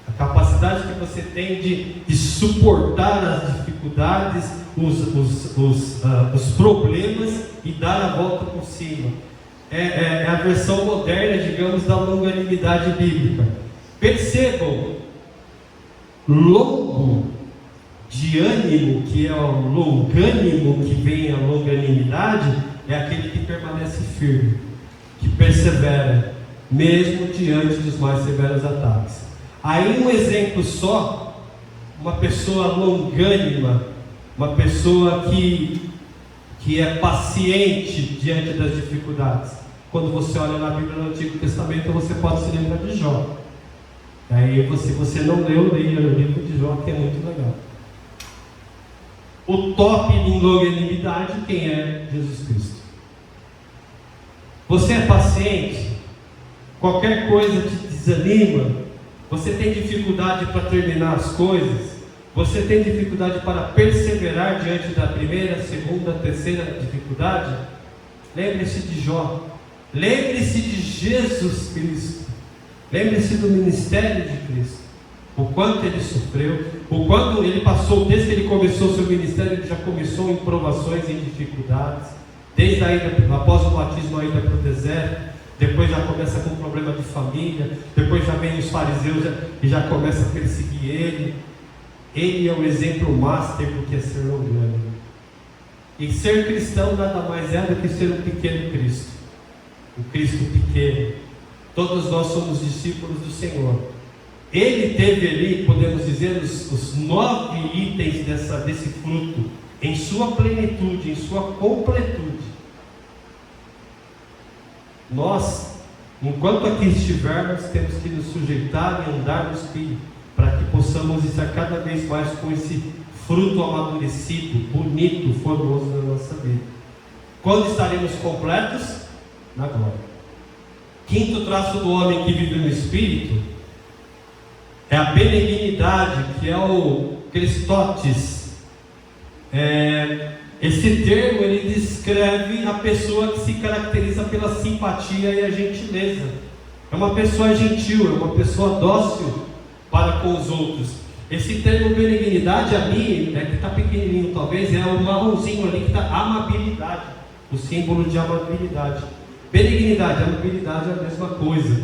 a capacidade que você tem de suportar as dificuldades, os problemas e dar a volta por cima. É a versão moderna, digamos, da longanimidade bíblica. Percebam, longo de de ânimo, que é o longânimo, que vem a longanimidade, é aquele que permanece firme, que persevera, mesmo diante dos mais severos ataques. Aí um exemplo só, uma pessoa longânima, uma pessoa que é paciente diante das dificuldades. Quando você olha na Bíblia no Antigo Testamento, você pode se lembrar de Jó. Aí, se você não leu, leia o livro de Jó, que é muito legal. O top em longanimidade, quem é? Jesus Cristo. Você é paciente? Qualquer coisa te desanima? Você tem dificuldade para terminar as coisas? Você tem dificuldade para perseverar diante da primeira, segunda, terceira dificuldade? Lembre-se de Jó. Lembre-se de Jesus Cristo. Lembre-se do ministério de Cristo. O quanto ele sofreu, o quanto ele passou, desde que ele começou o seu ministério, ele já começou em provações e em dificuldades. Desde a ida, após o batismo, a ida para o deserto. Depois já começa com problema de família. Depois já vem os fariseus e já começa a perseguir ele. Ele é o exemplo master do que é ser longânimo. E ser cristão nada mais é do que ser um pequeno Cristo. Um Cristo pequeno. Todos nós somos discípulos do Senhor. Ele teve ali, podemos dizer, os 9 itens desse fruto, em sua plenitude, em sua completude. Nós, enquanto aqui estivermos, temos que nos sujeitar e andar no Espírito, para que possamos estar cada vez mais com esse fruto amadurecido, bonito, formoso na nossa vida. Quando estaremos completos? Na glória. Quinto traço do homem que vive no Espírito é a benignidade, que é o Christotes. Esse termo ele descreve a pessoa que se caracteriza pela simpatia e a gentileza. É uma pessoa gentil, é uma pessoa dócil para com os outros. Esse termo benignidade, a mim, que está pequenininho talvez, é o marronzinho ali que está amabilidade, o símbolo de amabilidade. Benignidade, amabilidade é a mesma coisa.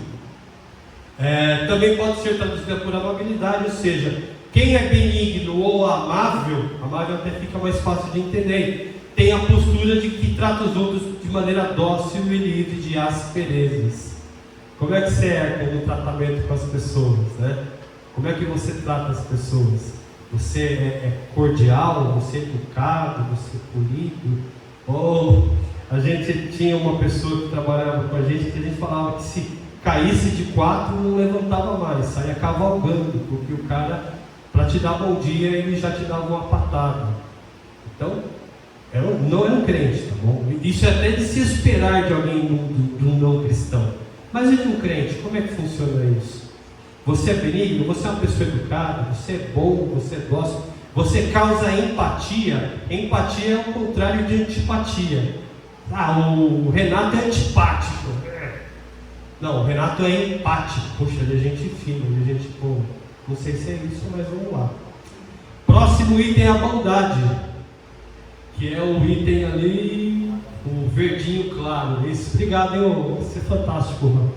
Também pode ser traduzida por amabilidade, ou seja, quem é benigno ou amável até fica mais fácil de entender, tem a postura de que trata os outros de maneira dócil e livre de asperezas. Como é que você é no tratamento com as pessoas, né? Como é que você trata as pessoas? Você é cordial, você é educado, você é polido? Ou a gente tinha uma pessoa que trabalhava com a gente que a gente falava que se caísse de 4 não levantava mais, saía cavalgando, porque o cara, para te dar bom dia, ele já te dava uma patada. Então, não é um crente, tá bom? Isso é até de se esperar de alguém, de um não cristão. Mas e de um crente, como é que funciona isso? Você é benigno, você é uma pessoa educada, você é bom, você é dócil, você causa empatia. Empatia é o contrário de antipatia. O Renato é antipático. Não, o Renato é empático. Poxa, ele é gente fina, ele é gente boa. Não sei se é isso, mas vamos lá. Próximo item é a bondade, que é o item ali, o verdinho claro. Isso, obrigado, você é fantástico, mano.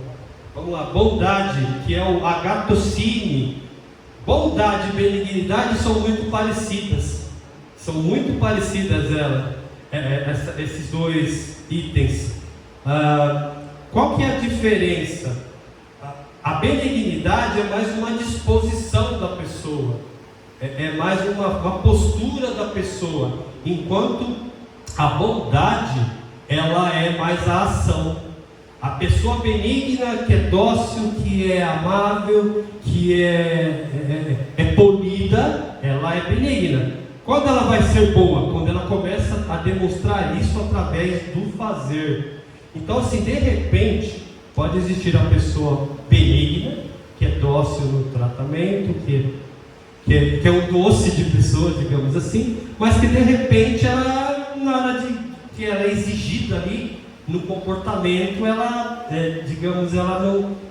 Vamos lá, bondade, que é o agatocine. Bondade e benignidade são muito parecidas. São muito parecidas esses dois itens. Qual que é a diferença? A benignidade é mais uma disposição da pessoa. É mais uma postura da pessoa. Enquanto a bondade, ela é mais a ação. A pessoa benigna, que é dócil, que é amável, que é polida, ela é benigna. Quando ela vai ser boa? Quando ela começa a demonstrar isso através do fazer. Então, assim, de repente, pode existir a pessoa benigna, que é dócil no tratamento, que é um doce de pessoa, digamos assim, mas que de repente, na hora de que ela é exigida ali, no comportamento, ela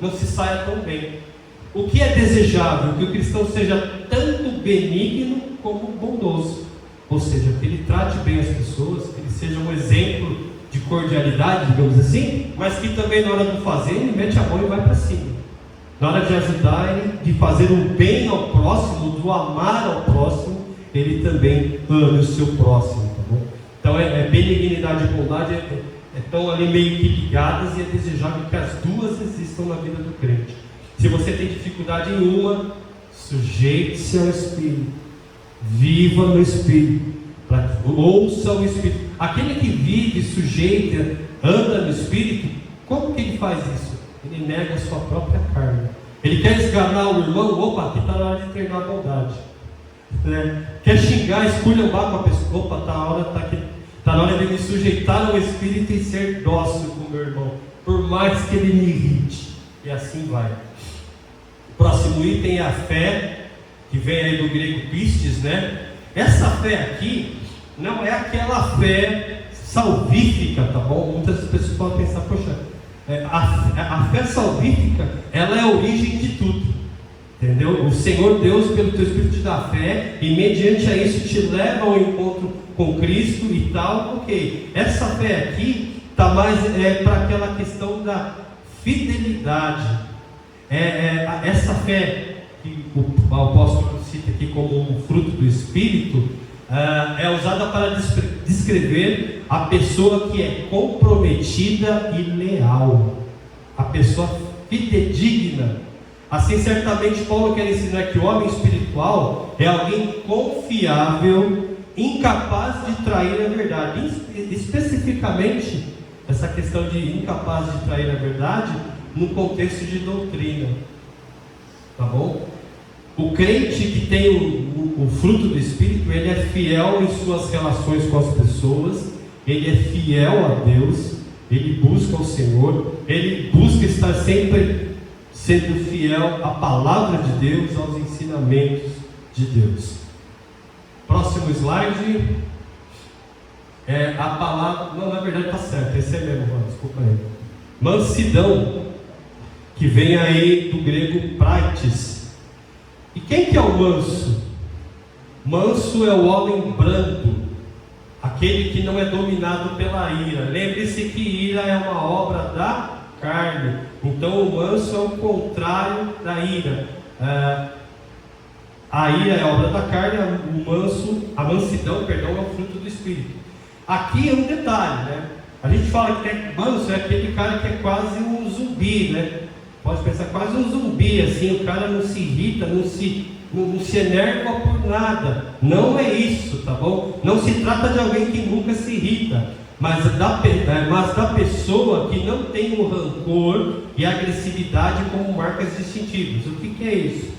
não se saia tão bem. O que é desejável? Que o cristão seja tanto benigno como bondoso, ou seja, que ele trate bem as pessoas, que ele seja um exemplo de cordialidade, digamos assim, mas que também na hora do fazer ele mete a mão e vai para cima. Na hora de ajudar ele, de fazer o bem ao próximo, do amar ao próximo, ele também ame o seu próximo, tá bom? Então benignidade e bondade estão ali meio que ligadas, e é desejável que as duas existam na vida do crente. Se você tem dificuldade em uma, sujeite-se ao Espírito, viva no Espírito, ouça o Espírito. Aquele que vive, sujeita, anda no Espírito, como que ele faz isso? Ele nega a sua própria carne. Ele quer esganar o irmão, opa, aqui está na hora de treinar a bondade. Quer xingar, esculhambar com a pessoa, opa, está na hora de me sujeitar ao Espírito e ser dócil com o meu irmão, por mais que ele me irrite. E assim vai. O próximo item é a fé, que vem aí do grego pistes, né? Essa fé aqui não é aquela fé salvífica, tá bom? Muitas pessoas podem pensar, poxa, a fé salvífica, ela é a origem de tudo, entendeu? O Senhor Deus, pelo teu Espírito, te dá fé, e mediante a isso te leva ao encontro com Cristo e tal, ok. Essa fé aqui está mais para aquela questão da fidelidade. Essa fé que o apóstolo cita aqui como um fruto do Espírito, é usada para descrever a pessoa que é comprometida e leal, a pessoa fidedigna. Assim, certamente Paulo quer ensinar que o homem espiritual é alguém confiável, incapaz de trair a verdade. Especificamente, essa questão de incapaz de trair a verdade no contexto de doutrina, tá bom? O crente que tem o fruto do Espírito, ele é fiel em suas relações com as pessoas, ele é fiel a Deus, ele busca o Senhor, ele busca estar sempre sendo fiel à palavra de Deus, aos ensinamentos de Deus. Próximo slide. A palavra, não, na verdade está certo, esse é mesmo, desculpa aí. Mansidão, que vem aí do grego praetes. E quem que é o manso? Manso é o homem brando, aquele que não é dominado pela ira. Lembre-se que ira é uma obra da carne, então o manso é o contrário da ira. A ira é a obra da carne, a mansidão, perdão, é o fruto do Espírito. Aqui é um detalhe, né? A gente fala que manso é aquele cara que é quase um zumbi, né? Pode pensar, quase um zumbi, assim, o cara não se irrita, não se enerva por nada. Não é isso, tá bom? Não se trata de alguém que nunca se irrita, mas da pessoa que não tem o rancor e a agressividade como marcas distintivas. O que é isso?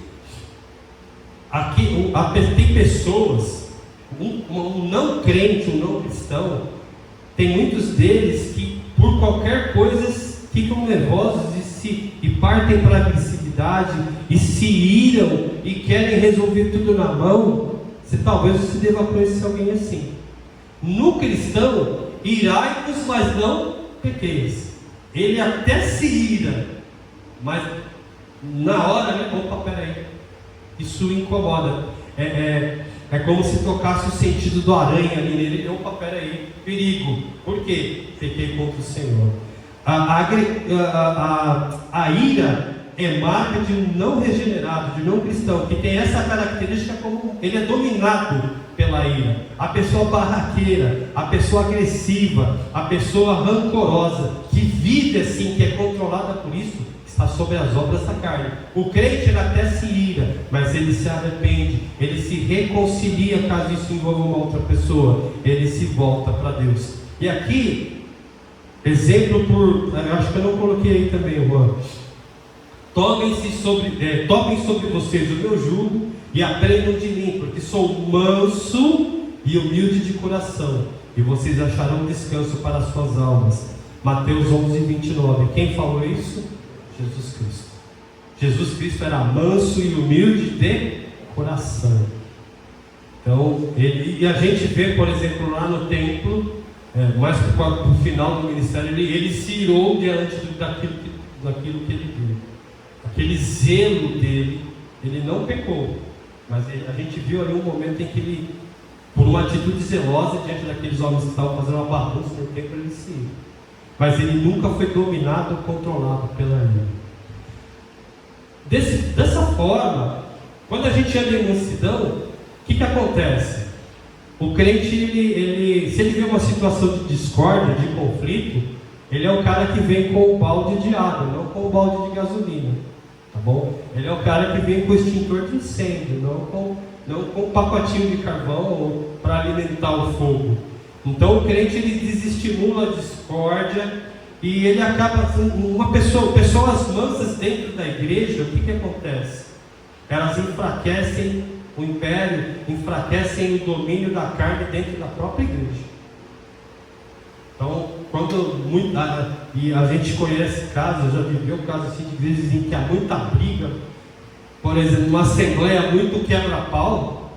Aqui tem pessoas, um não crente, um não cristão, tem muitos deles que por qualquer coisa ficam nervosos e partem para a agressividade e se iram e querem resolver tudo na mão. Talvez você deva conhecer alguém assim. No cristão, irai-vos, mas não pequeis. Ele até se ira, mas na hora, né? Opa, peraí, isso incomoda. É como se tocasse o sentido do aranha ali nele. Opa, peraí, perigo. Por quê? Pequei contra o Senhor. A ira é marca de um não regenerado, de não cristão, que tem essa característica, como ele é dominado pela ira. A pessoa barraqueira, a pessoa agressiva, a pessoa rancorosa, que vive assim, que é controlada por isso, está sob as obras da carne. O crente, ele até se ira, mas ele se arrepende, ele se reconcilia caso isso envolva uma outra pessoa, ele se volta para Deus. E aqui, exemplo eu acho que eu não coloquei aí também, Juan. Tomem sobre vocês o meu jugo e aprendam de mim, porque sou manso e humilde de coração, e vocês acharão descanso para as suas almas. Mateus 11:29. Quem falou isso? Jesus Cristo. Jesus Cristo era manso e humilde de coração. Então, e a gente vê, por exemplo, lá no templo, mais para o final do ministério, ele se irou diante daquilo que ele viu. Aquele zelo dele, ele não pecou, mas a gente viu ali um momento em que ele, por uma atitude zelosa diante daqueles homens que estavam fazendo uma bagunça no templo, ele se irou. Mas ele nunca foi dominado ou controlado pela ira. Dessa forma, quando a gente anda em mansidão, que acontece? O crente, se ele vê uma situação de discórdia, de conflito, ele é o cara que vem com o balde de água, não com o balde de gasolina, tá bom? Ele é o cara que vem com o extintor de incêndio, não com um pacotinho de carvão para alimentar o fogo. Então o crente, ele desestimula a discórdia e ele acaba, pessoas mansas dentro da igreja, o que acontece? Elas enfraquecem o império, enfraquecem o domínio da carne dentro da própria igreja. Então, e a gente conhece casos, já viveu casos assim de igrejas em que há muita briga, por exemplo, uma assembleia muito quebra-pau,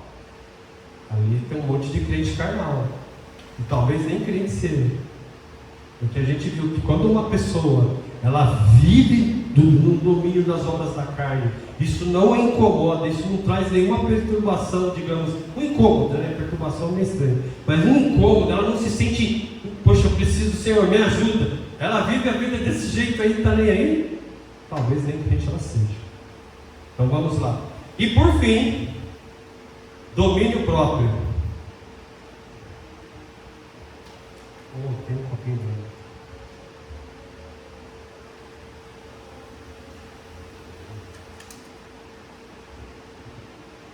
ali tem um monte de crente carnal, e talvez nem crente seja, porque a gente viu que quando uma pessoa ela vive no domínio das obras da carne, isso não a incomoda, isso não traz nenhuma perturbação, digamos, um incômodo, né? Perturbação é meio estranha, mas um incômodo, ela não se sente, poxa, eu preciso, Senhor, me ajuda. Ela vive a vida desse jeito aí, está nem aí? Talvez nem crente ela seja. Então vamos lá. E por fim, domínio próprio. Tem um copinho dele.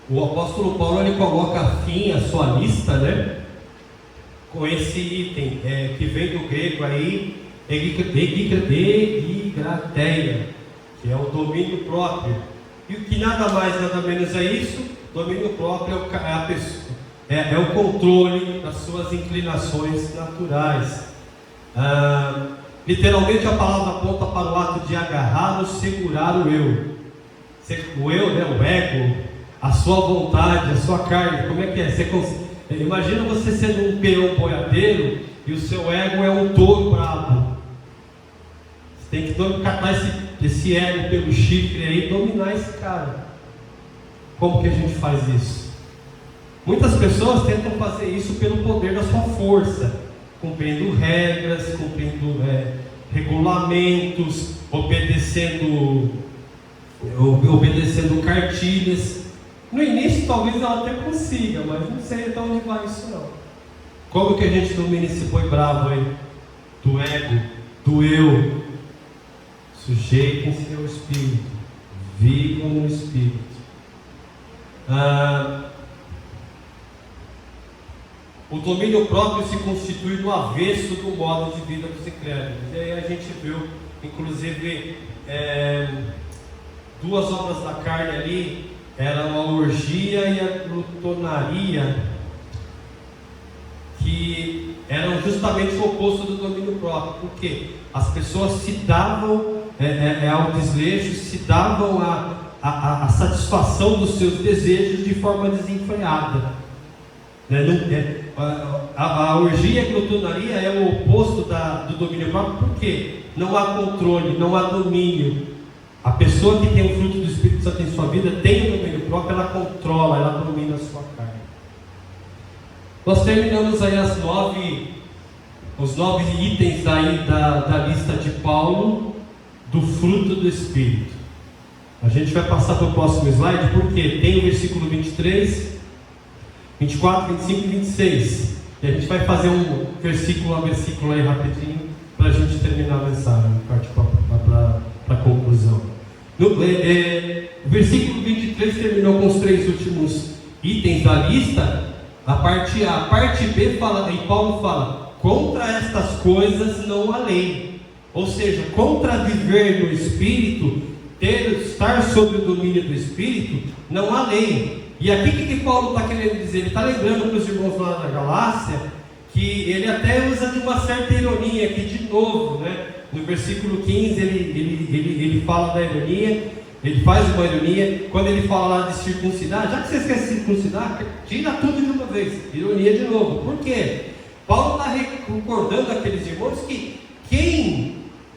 O apóstolo Paulo, ele coloca fim à sua lista, né? Com esse item, que vem do grego aí, egikrateia, que é o domínio próprio. E o que nada mais, nada menos é isso? Domínio próprio é a pessoa, é o controle das suas inclinações naturais. Literalmente a palavra aponta para o ato de agarrar ou segurar o eu. O eu, né, o ego, a sua vontade, a sua carne. Como é que é? Imagina você sendo um peão boiadeiro e o seu ego é um touro bravo. Você tem que catar esse ego pelo chifre aí e dominar esse cara. Como que a gente faz isso? Muitas pessoas tentam fazer isso pelo poder da sua força, cumprindo regras, cumprindo regulamentos, obedecendo cartilhas. No início talvez ela até consiga, mas não sei até onde vai isso não. Como que a gente domina esse boi bravo aí? Do ego, do eu. Sujeitem-se ao Espírito, vivam no Espírito. O domínio próprio se constitui no avesso do modo de vida dos incrédulos. E aí a gente viu, inclusive, duas obras da carne ali, eram a orgia e a glutonaria, que eram justamente o oposto do domínio próprio. Por quê? As pessoas se davam ao desejo, se davam a satisfação dos seus desejos de forma desenfreada. A orgia e a glutonaria é o oposto do domínio próprio. Por quê? Não há controle, não há domínio. A pessoa que tem o fruto do Espírito Santo em sua vida tem o domínio próprio, ela controla, ela domina a sua carne. Nós terminamos aí os 9 itens aí da lista de Paulo do fruto do Espírito. A gente vai passar para o próximo slide, porque tem o versículo 23, 24, 25 e 26. E a gente vai fazer um versículo a versículo aí rapidinho, para a gente terminar a mensagem, partir para a conclusão. O versículo 23 terminou com os 3 últimos itens da lista. A parte A. A parte B fala, e Paulo fala: contra estas coisas não há lei. Ou seja, contra viver no Espírito, estar sob o domínio do Espírito, não há lei. E aqui o que Paulo está querendo dizer? Ele está lembrando para os irmãos lá da Galácia, que ele até usa de uma certa ironia aqui de novo, né? No versículo 15 ele fala da ironia, ele faz uma ironia, quando ele fala lá de circuncidar, já que vocês querem circuncidar, tira tudo de uma vez, ironia de novo. Por quê? Paulo está recordando aqueles irmãos que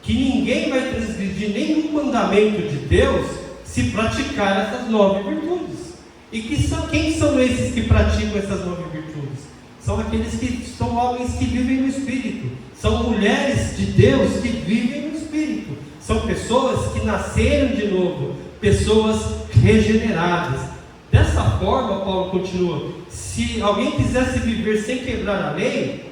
ninguém vai transgredir nenhum mandamento de Deus se praticar essas 9 virtudes. E quem são esses que praticam essas 9 virtudes? São aqueles que são homens que vivem no Espírito, são mulheres de Deus que vivem no Espírito, são pessoas que nasceram de novo, pessoas regeneradas. Dessa forma, Paulo continua, se alguém quisesse viver sem quebrar a lei,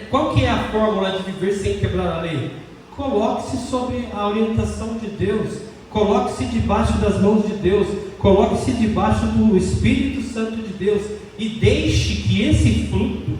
qual que é a fórmula de viver sem quebrar a lei? Coloque-se sob a orientação de Deus, coloque-se debaixo das mãos de Deus, coloque-se debaixo do Espírito Santo de Deus e deixe que esse fruto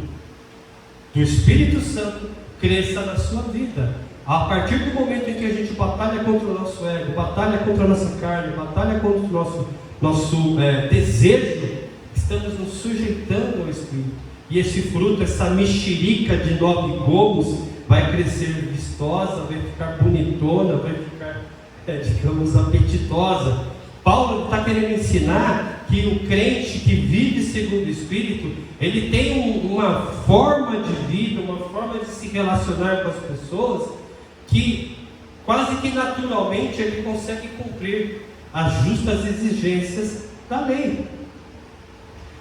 do Espírito Santo cresça na sua vida. A partir do momento em que a gente batalha contra o nosso ego, batalha contra a nossa carne, batalha contra o nosso desejo, estamos nos sujeitando ao Espírito. E esse fruto, essa mexerica de 9 gomos, vai crescer vistosa, vai ficar bonitona, vai ficar, digamos, apetitosa. Paulo está querendo ensinar que o crente que vive segundo o Espírito, ele tem uma forma de vida, uma forma de se relacionar com as pessoas, que quase que naturalmente ele consegue cumprir as justas exigências da lei.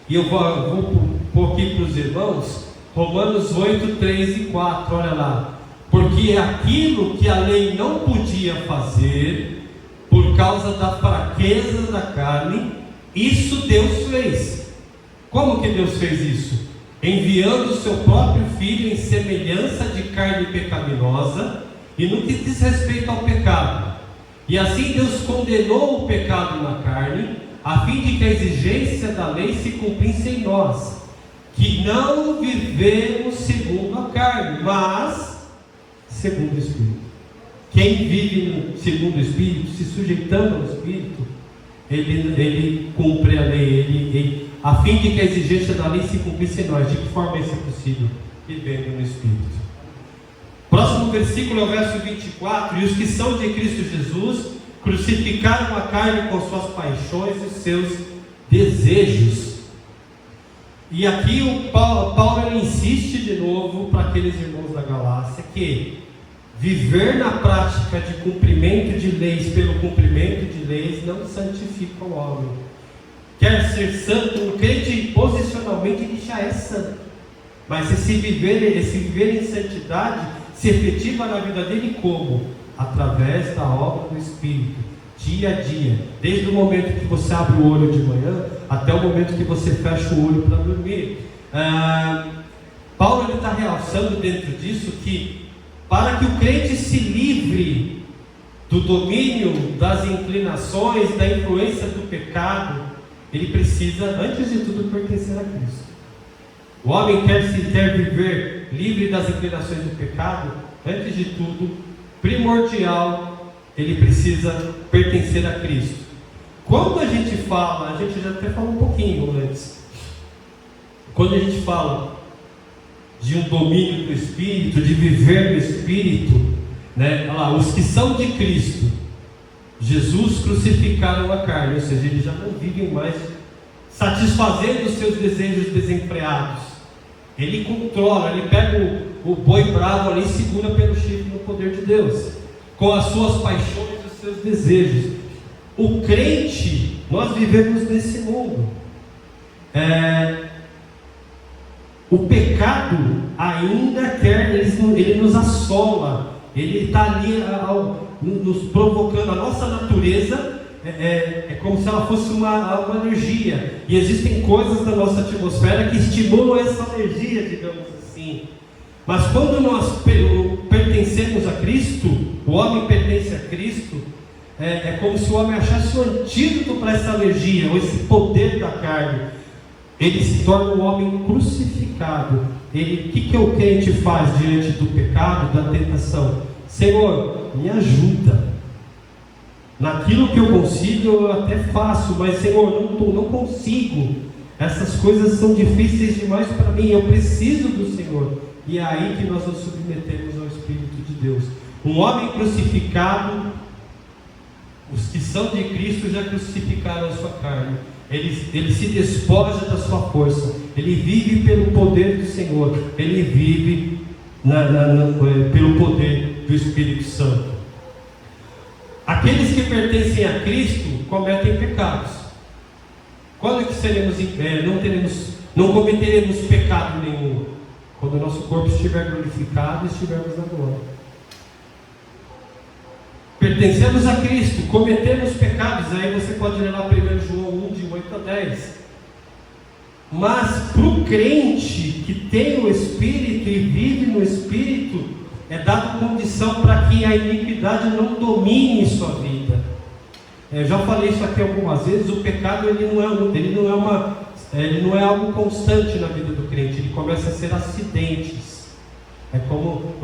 E eu vou pôr aqui para os irmãos, Romanos 8, 3 e 4, olha lá. Porque aquilo que a lei não podia fazer, por causa da fraqueza da carne, isso Deus fez. Como que Deus fez isso? Enviando o seu próprio Filho em semelhança de carne pecaminosa, e no que diz respeito ao pecado. E assim Deus condenou o pecado na carne, a fim de que a exigência da lei se cumprisse em nós, que não vivemos segundo a carne, mas segundo o Espírito. Quem vive segundo o Espírito, se sujeitando ao Espírito, ele cumpre a lei, a fim de que a exigência da lei se cumprisse em nós. De que forma isso é possível? Vivendo no Espírito. Próximo versículo é o verso 24. E os que são de Cristo Jesus crucificaram a carne com suas paixões e seus desejos. E aqui o Paulo ele insiste de novo para aqueles irmãos da Galácia que viver na prática de cumprimento de leis pelo cumprimento de leis não santifica o homem. Quer ser santo, um crente posicionalmente ele já é santo, mas esse viver em santidade se efetiva na vida dele como? Através da obra do Espírito, dia a dia, desde o momento que você abre o olho de manhã até o momento que você fecha o olho para dormir. Paulo está realçando dentro disso que para que o crente se livre do domínio das inclinações, da influência do pecado, ele precisa, antes de tudo, pertencer a Cristo. O homem quer viver livre das inclinações do pecado, antes de tudo, primordial, ele precisa pertencer a Cristo. Quando a gente fala, a gente já até falou um pouquinho antes, quando a gente fala de um domínio do Espírito, de viver no Espírito, né? Olha lá, os que são de Cristo, Jesus crucificaram a carne, ou seja, eles já não vivem mais satisfazendo os seus desejos desenfreados. Ele controla, ele pega o boi bravo ali e segura pelo chifre no poder de Deus, com as suas paixões e os seus desejos. O crente, nós vivemos nesse mundo. O pecado ainda quer, ele nos assola, ele está ali nos provocando. A nossa natureza é como se ela fosse uma energia, e existem coisas da nossa atmosfera que estimulam essa energia, digamos assim. Mas quando nós pertencemos a Cristo, o homem pertence a Cristo, é como se o homem achasse o antídoto para essa energia, ou esse poder da carne. Ele se torna um homem crucificado. O que o crente faz diante do pecado, da tentação? Senhor, me ajuda. Naquilo que eu consigo, eu até faço, mas Senhor, não consigo. Essas coisas são difíceis demais para mim, eu preciso do Senhor. E é aí que nós nos submetemos ao Espírito de Deus. Um homem crucificado, os que são de Cristo já crucificaram a sua carne. Ele se despoja da sua força, ele vive pelo poder do Senhor, ele vive pelo poder do Espírito Santo. Aqueles que pertencem a Cristo cometem pecados. Quando que não cometeremos pecado nenhum? Quando o nosso corpo estiver glorificado e estivermos na glória. Pertencemos a Cristo, cometemos pecados. Aí você pode ler lá 1 João 1, de 8 a 10. Mas para o crente que tem o Espírito e vive no Espírito, é dado condição para que a iniquidade não domine sua vida. Eu já falei isso aqui algumas vezes. O pecado ele não é algo constante na vida do crente. Ele começa a ser acidentes. É como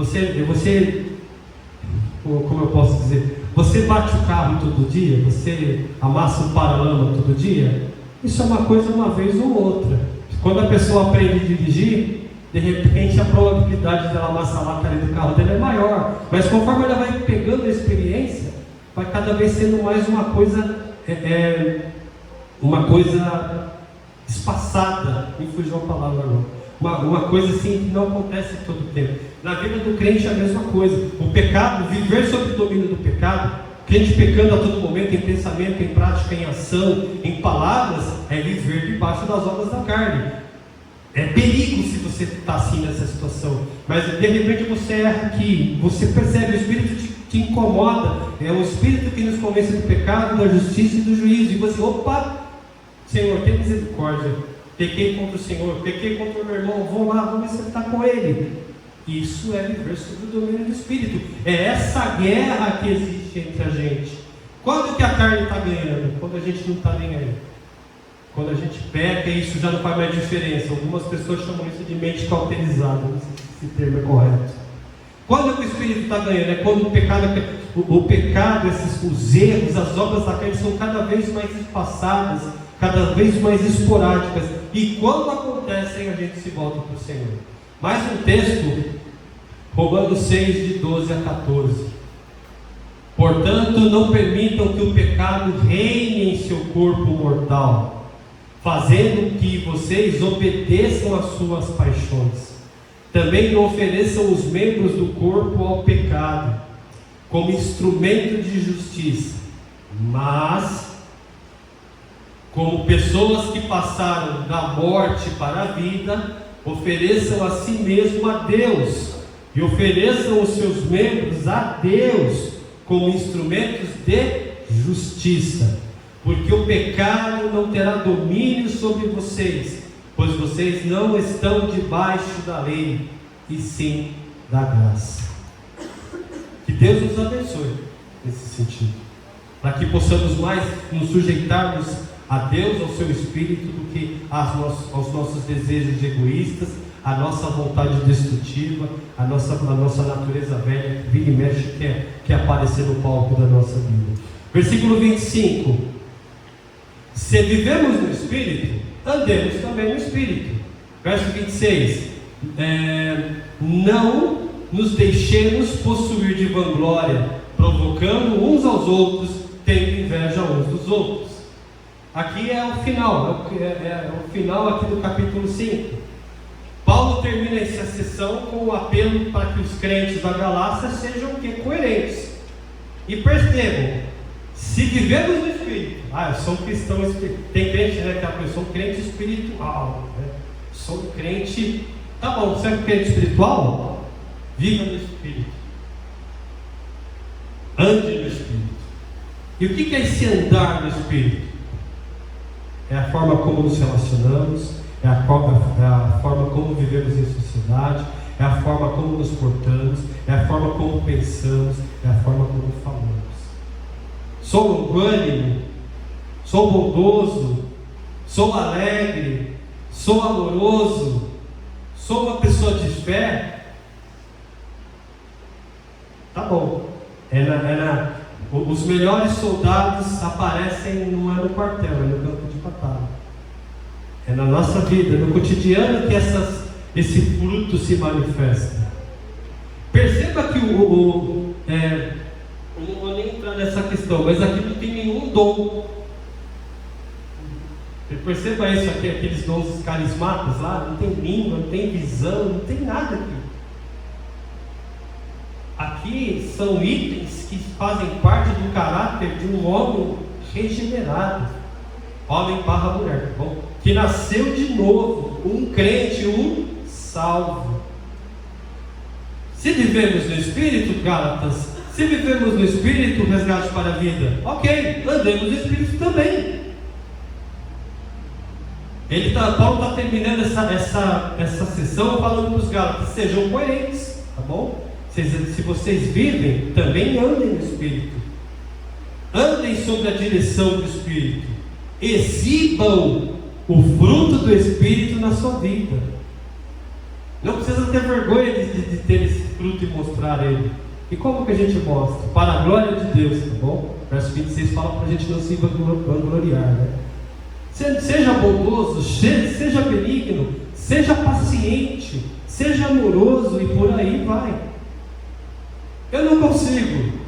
como eu posso dizer? Você bate o carro todo dia? Você amassa um paralama todo dia? Isso é uma coisa uma vez ou outra. Quando a pessoa aprende a dirigir, de repente a probabilidade dela amassar a lataria do carro dela é maior. Mas conforme ela vai pegando a experiência, vai cada vez sendo mais uma coisa espaçada. Me fugiu a palavra agora. Uma coisa assim que não acontece todo o tempo. Na vida do crente é a mesma coisa. O pecado, viver sob o domínio do pecado, crente pecando a todo momento, em pensamento, em prática, em ação, em palavras, é viver debaixo das obras da carne. É perigo se você está assim nessa situação. Mas de repente você erra aqui, você percebe, o Espírito te incomoda. É o Espírito que nos convence do pecado, da justiça e do juízo. E você, opa, Senhor, tem misericórdia. Pequei contra o Senhor, pequei contra o meu irmão, vou lá, vamos ver se ele está com ele. Isso é viver sob o domínio do Espírito. É essa guerra que existe entre a gente. Quando que a carne está ganhando? Quando a gente não está nem aí. Quando a gente peca, isso já não faz mais diferença. Algumas pessoas chamam isso de mente cauterizada. Não sei se esse termo é correto. Quando que o Espírito está ganhando? É quando o pecado, os erros, as obras da carne são cada vez mais espaçadas, cada vez mais esporádicas. E quando acontecem, a gente se volta para o Senhor. Mais um texto, Romanos 6, de 12 a 14. Portanto, não permitam que o pecado reine em seu corpo mortal, fazendo que vocês obedeçam às suas paixões. Também não ofereçam os membros do corpo ao pecado, como instrumento de justiça, mas como pessoas que passaram da morte para a vida, ofereçam a si mesmo a Deus, e ofereçam os seus membros a Deus como instrumentos de justiça, porque o pecado não terá domínio sobre vocês, pois vocês não estão debaixo da lei, e sim da graça. Que Deus nos abençoe nesse sentido, para que possamos mais nos sujeitarmos a Deus, ao seu Espírito, do que aos nossos desejos egoístas, a nossa vontade destrutiva, a nossa natureza velha que vira e mexe, quer aparecer no palco da nossa vida. Versículo 25: se vivemos no Espírito, andemos também no Espírito. Verso 26: não nos deixemos possuir de vanglória, provocando uns aos outros, tendo inveja uns dos outros. Aqui é o final, é o final aqui do capítulo 5. Paulo termina essa sessão com o apelo para que os crentes da Galácia sejam coerentes. E percebam, se vivemos no Espírito, eu sou um cristão espiritual. Tem crente, né, que eu sou um crente espiritual, né? Sou um crente, tá bom, você é um crente espiritual? Viva no Espírito, ande no Espírito. E o que é esse andar no Espírito? É a forma como nos relacionamos, é a forma como vivemos em sociedade, é a forma como nos portamos, é a forma como pensamos, é a forma como falamos. Sou longânimo, sou bondoso, sou alegre, sou amoroso, sou uma pessoa de fé. Tá bom, os melhores soldados aparecem não é no quartel, é no campo de batalha. É na nossa vida, no cotidiano, que esse fruto se manifesta. Perceba que eu não vou nem entrar nessa questão, mas aqui não tem nenhum dom. Perceba isso aqui, aqueles dons carismáticos lá, não tem língua, não tem visão, não tem nada aqui. Aqui são itens que fazem parte do caráter de um homem regenerado, homem/mulher, tá bom? Que nasceu de novo, um crente, um salvo. Se vivemos no Espírito, Gálatas, se vivemos no Espírito, resgate para a vida, ok, andemos no Espírito também. Paulo está terminando essa sessão falando para os Gálatas: sejam coerentes, tá bom? Se vocês vivem, também andem no Espírito. Andem sob a direção do Espírito. Exibam o fruto do Espírito na sua vida. Não precisa ter vergonha de ter esse fruto e mostrar ele. E como que a gente mostra? Para a glória de Deus, tá bom? Verso 26 fala para a gente não se vangloriar, né? Seja bondoso, seja benigno, seja paciente, seja amoroso, e por aí vai. Eu não consigo.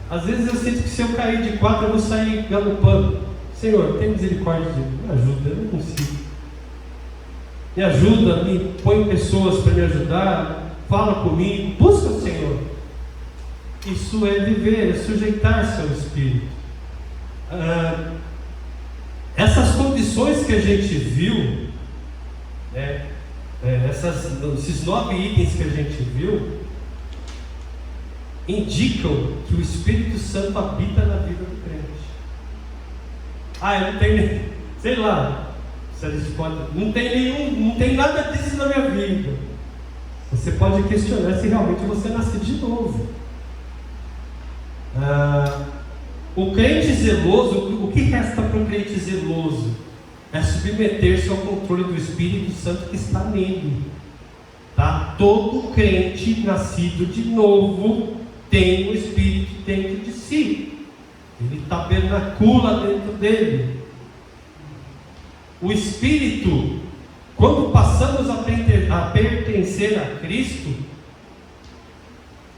Às vezes eu sinto que se eu cair de quatro eu vou sair galopando. Senhor, tem misericórdia de mim, me ajuda, eu não consigo. Me ajuda, me põe pessoas para me ajudar, fala comigo, busca o Senhor. Isso é viver, é sujeitar-se ao Espírito. Essas condições que a gente viu, né, esses 9 itens que a gente viu, indicam que o Espírito Santo habita na vida do crente. Eu não tenho, sei lá, se a gente pode, não tem nada disso na minha vida. Você pode questionar se realmente você nasceu de novo. O crente zeloso, o que resta para um crente zeloso? É submeter-se ao controle do Espírito Santo que está nele. Tá? Todo crente nascido de novo tem o Espírito dentro de si. Ele tabernacula dentro dele. O Espírito, quando passamos a pertencer a Cristo,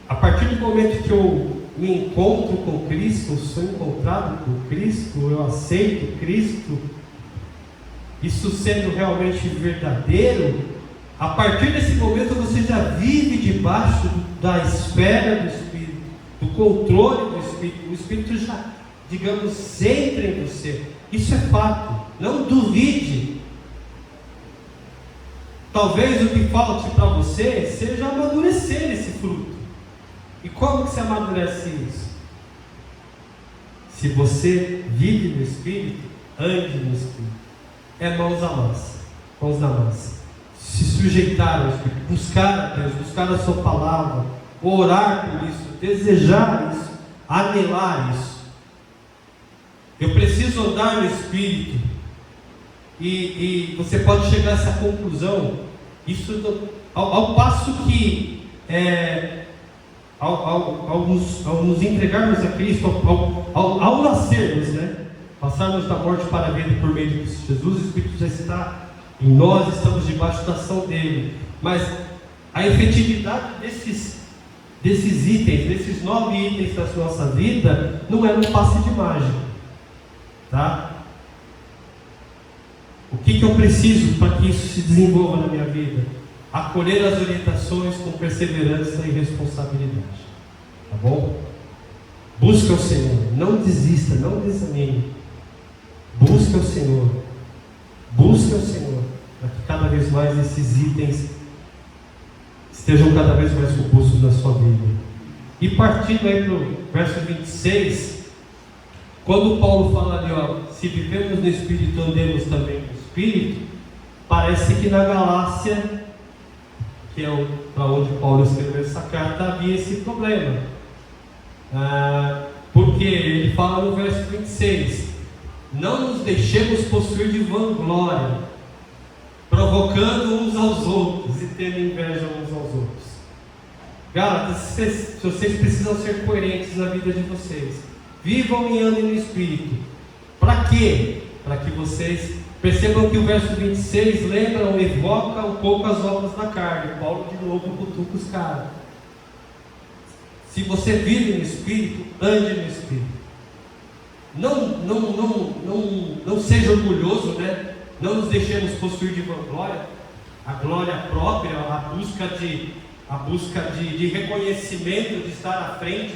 a partir do momento que eu me encontro com Cristo, eu sou encontrado com Cristo, eu aceito Cristo, isso sendo realmente verdadeiro, a partir desse momento você já vive debaixo da esfera do Espírito, do controle do Espírito. O Espírito já, digamos, entra em você. Isso é fato, não duvide. Talvez o que falte para você seja amadurecer esse fruto. E como que se amadurece isso? Se você vive no Espírito, ande no Espírito. É mãos à massa, mãos na massa. Se sujeitar ao Espírito, buscar a Deus, buscar a sua palavra, orar por isso, desejar isso, anelar isso. Eu preciso andar no Espírito. E você pode chegar a essa conclusão, isso ao passo que ao nos entregarmos a Cristo, ao nascermos, né? Passarmos da morte para a vida por meio de Cristo Jesus, o Espírito já está em nós, estamos debaixo da ação dele. Mas a efetividade desses itens, desses 9 itens da nossa vida, não é um passe de mágica, tá? O que eu preciso para que isso se desenvolva na minha vida? Acolher as orientações com perseverança e responsabilidade, tá bom? Busca o Senhor, não desista, não desanime. Busca o Senhor, para que cada vez mais esses itens estejam cada vez mais robustos na sua vida. E partindo aí para o verso 26, quando Paulo fala ali, se vivemos no Espírito, andemos também no Espírito, parece que na Galácia, que é para onde Paulo escreveu essa carta, havia esse problema. Porque ele fala no verso 26, não nos deixemos possuir de vanglória, provocando uns aos outros e tendo inveja uns aos outros. Gálatas, vocês precisam ser coerentes na vida de vocês. Vivam e andem no Espírito. Para quê? Para que vocês percebam que o verso 26 lembra ou evoca um pouco as obras da carne. Paulo de novo cutuca os caras. Se você vive no Espírito, ande no Espírito. Não seja orgulhoso, né? Não nos deixemos possuir de vanglória, a glória própria, a busca de reconhecimento, de estar à frente,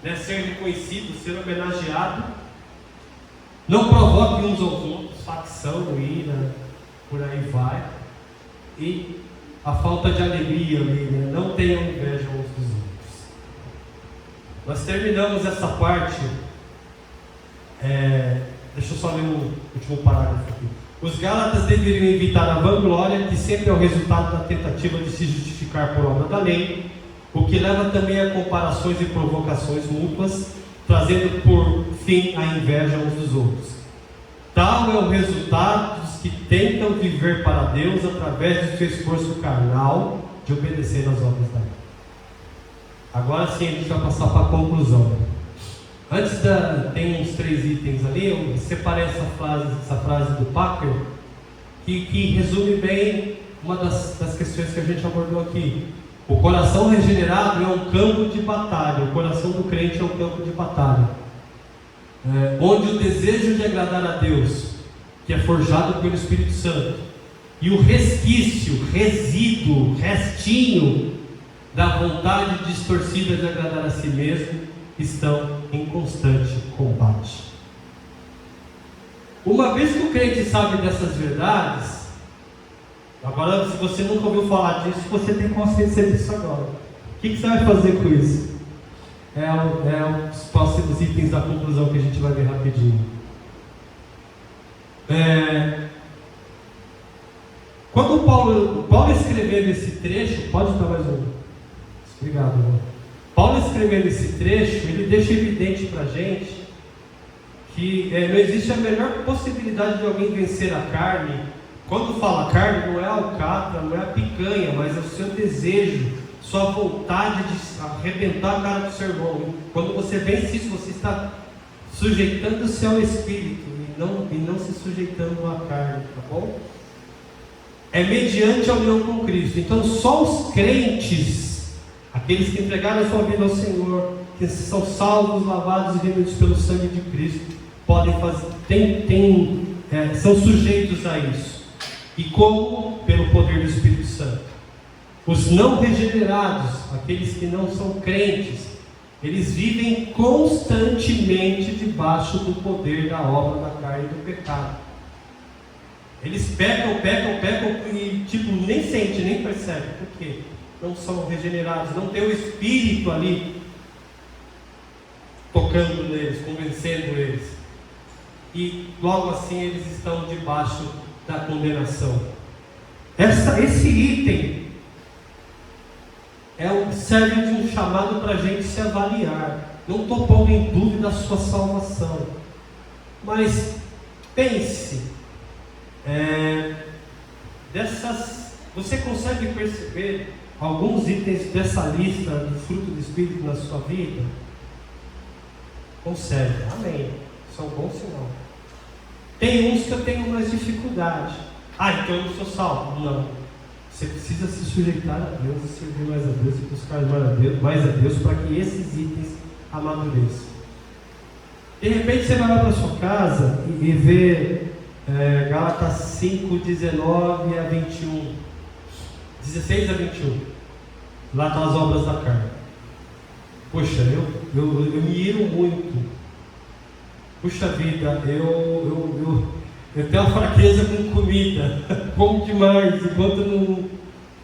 de ser reconhecido, ser homenageado. Não provoque uns aos outros, facção, ira, por aí vai. E a falta de alegria ali, né? Não tenham inveja uns dos outros. Nós terminamos essa parte. Deixa eu só ler o último parágrafo aqui. Os Gálatas deveriam evitar a vanglória, que sempre é o resultado da tentativa de se justificar por obra da lei, o que leva também a comparações e provocações mútuas, trazendo por fim a inveja uns dos outros. Tal é o resultado dos que tentam viver para Deus através do seu esforço carnal de obedecer às obras da lei. Agora sim a gente vai passar para a conclusão. Antes tem uns 3 itens ali, eu separei essa frase do Packer, que resume bem uma das questões que a gente abordou aqui. O coração regenerado é um campo de batalha, o coração do crente é um campo de batalha, onde o desejo de agradar a Deus, que é forjado pelo Espírito Santo, e o resquício, restinho da vontade distorcida de agradar a si mesmo, estão em constante combate. Uma vez que o crente sabe dessas verdades, agora, se você nunca ouviu falar disso, você tem consciência disso agora. O que você vai fazer com isso? É os próximos itens da conclusão que a gente vai ver rapidinho. Quando Paulo escrevendo esse trecho, pode dar mais um. Obrigado, irmão. Paulo escrevendo esse trecho, ele deixa evidente para a gente que não existe a menor possibilidade de alguém vencer a carne. Quando fala carne, não é a alcatra, não é a picanha, mas é o seu desejo, sua vontade de arrebentar a cara do seu irmão. Quando você vence isso, você está sujeitando-se ao Espírito e não se sujeitando à carne, tá bom? É mediante a união com Cristo. Então só os crentes, aqueles que entregaram a sua vida ao Senhor, que são salvos, lavados e remidos pelo sangue de Cristo, podem fazer, são sujeitos a isso. E como? Pelo poder do Espírito Santo. Os não regenerados, aqueles que não são crentes, eles vivem constantemente debaixo do poder da obra da carne e do pecado. Eles pecam e nem sente, nem percebe. Por quê? Não são regenerados, não tem o Espírito ali tocando neles, convencendo eles. E logo assim eles estão debaixo da condenação. Esse item serve de um chamado para a gente se avaliar. Não estou pondo em dúvida a sua salvação, mas pense, você consegue perceber alguns itens dessa lista do fruto do Espírito na sua vida? Consegue, amém. Isso é um bom sinal. Tem uns que eu tenho mais dificuldade. Então eu não sou salvo. Não. Você precisa se sujeitar a Deus e servir mais a Deus e buscar mais a Deus para que esses itens amadureçam. De repente você vai lá para a sua casa e vê Gálatas 5, 19 a 21. 16 a 21. Lá estão as obras da carne. Poxa, eu me iro muito. Puxa vida, eu tenho uma fraqueza com comida. Como demais. Enquanto eu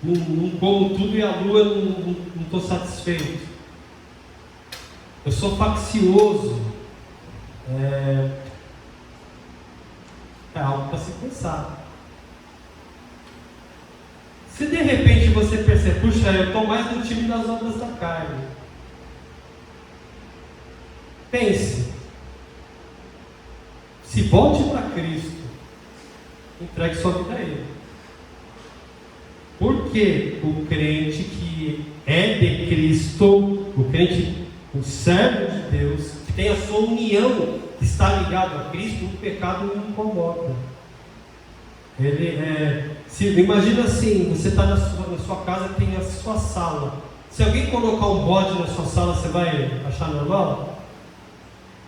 não como tudo e a lua, não estou satisfeito. Eu sou faccioso. É algo para se pensar. Se de repente você percebe, puxa, eu estou mais no time das obras da carne. Pense. Se volte para Cristo, entregue sua vida a Ele. Porque o crente que é de Cristo, o servo de Deus, que tem a sua união, está ligado a Cristo, o pecado não incomoda. Imagina assim, você está na sua casa, tem a sua sala. Se alguém colocar um bode na sua sala, você vai achar normal?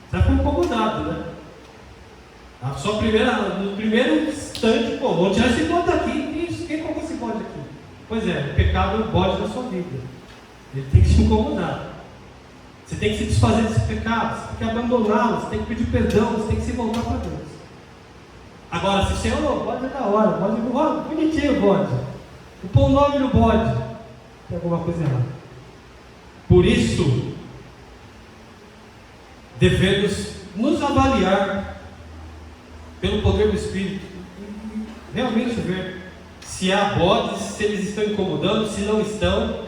Você vai ficar incomodado, né? No primeiro instante, vamos tirar esse bode daqui. Isso, quem colocou esse bode aqui? Pois é, o pecado é o bode na sua vida. Ele tem que te incomodar. Você tem que se desfazer desse pecado, você tem que abandoná-lo, você tem que pedir perdão, você tem que se voltar para Deus. Agora, se o Senhor, o bode é da hora, bonitinho o bode. Eu pôr o nome no bode, tem alguma coisa errada. Por isso, devemos nos avaliar pelo poder do Espírito realmente ver se há bodes, se eles estão incomodando, se não estão.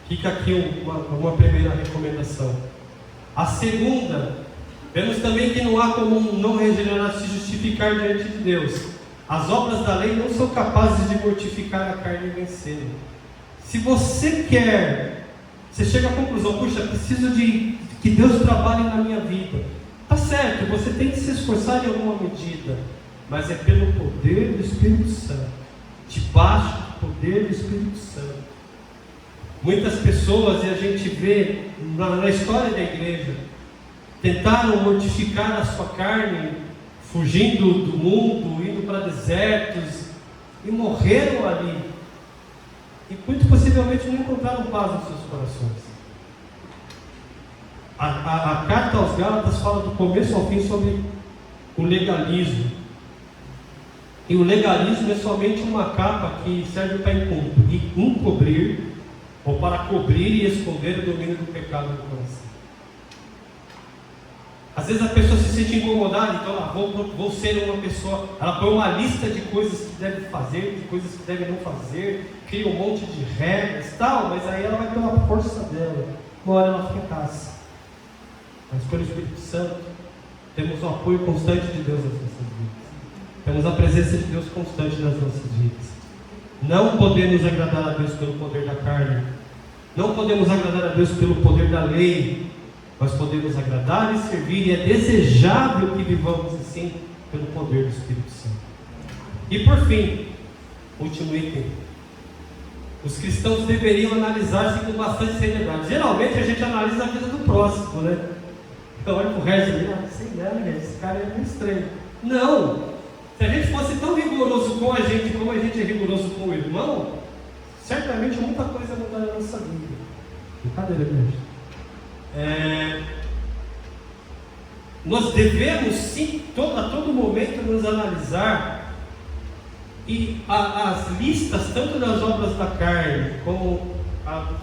Fica aqui uma primeira recomendação. A segunda, vemos também que não há como um não regenerado se justificar diante de Deus. As obras da lei não são capazes de mortificar a carne e vencê-la. Se você quer, você chega à conclusão, puxa, preciso de que Deus trabalhe na minha vida. Tá certo, você tem que se esforçar em alguma medida, mas é pelo poder do Espírito Santo, debaixo do poder do Espírito Santo. Muitas pessoas, e a gente vê na história da igreja, tentaram mortificar a sua carne, fugindo do mundo, indo para desertos, e morreram ali. E muito possivelmente não encontraram paz nos seus corações. A carta aos Gálatas fala do começo ao fim sobre o legalismo. E o legalismo é somente uma capa que serve para encobrir ou para cobrir e esconder o domínio do pecado no coração. Às vezes a pessoa se sente incomodada, então ela vou ser uma pessoa, ela põe uma lista de coisas que deve fazer, de coisas que deve não fazer, cria um monte de regras, tal, mas aí ela vai pela força dela, uma hora ela fracassa. Mas pelo Espírito Santo, temos o apoio constante de Deus nas nossas vidas. Temos a presença de Deus constante nas nossas vidas. Não podemos agradar a Deus pelo poder da carne. Não podemos agradar a Deus pelo poder da lei. Nós podemos agradar e servir, e é desejável que vivamos assim pelo poder do Espírito Santo. E por fim, último item. Os cristãos deveriam analisar-se com bastante seriedade. Geralmente a gente analisa a vida do próximo, né? Então olha para o Regis ali, não sei não, né? Esse cara é meio estranho. Não! Se a gente fosse tão rigoroso com a gente como a gente é rigoroso com o irmão, certamente muita coisa mudaria na nossa vida. Brincadeira, gente. Nós devemos sim, a todo momento, nos analisar, e as listas, tanto das obras da carne como o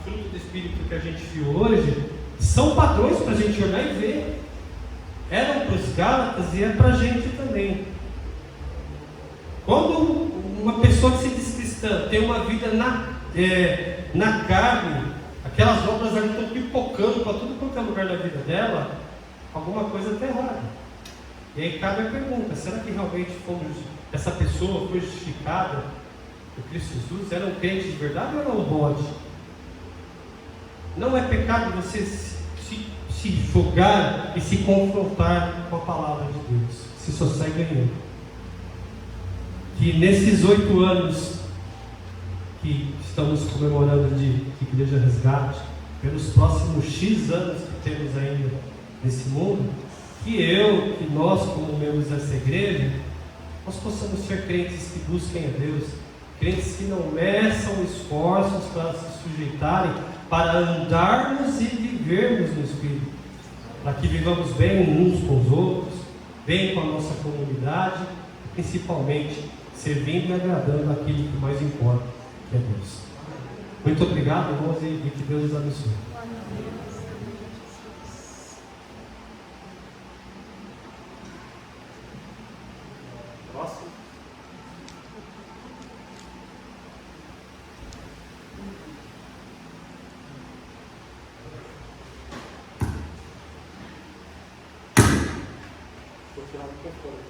fruto do Espírito que a gente viu hoje, são padrões para a gente olhar e ver. Eram para os Gálatas e é para a gente também. Quando uma pessoa que se diz cristã tem uma vida na carne, aquelas obras ali estão pipocando para tudo quanto é lugar da vida dela, alguma coisa está errada. E aí cabe a pergunta: será que realmente essa pessoa foi justificada por Cristo Jesus? Era um crente de verdade ou era um bode? Não é pecado você se jogar e se confrontar com a palavra de Deus, se só sai ganhando. Que nesses 8 anos que estamos comemorando de Igreja Resgate, pelos próximos X anos que temos ainda nesse mundo, que nós como membros dessa igreja, nós possamos ser crentes que busquem a Deus, crentes que não meçam esforços para se sujeitarem, para andarmos e vivermos no Espírito, para que vivamos bem uns com os outros, bem com a nossa comunidade, e principalmente servindo e agradando aquilo que mais importa, que é Deus. Muito obrigado, irmãos, e que Deus os abençoe. Próximo. Vou tirar o conforto.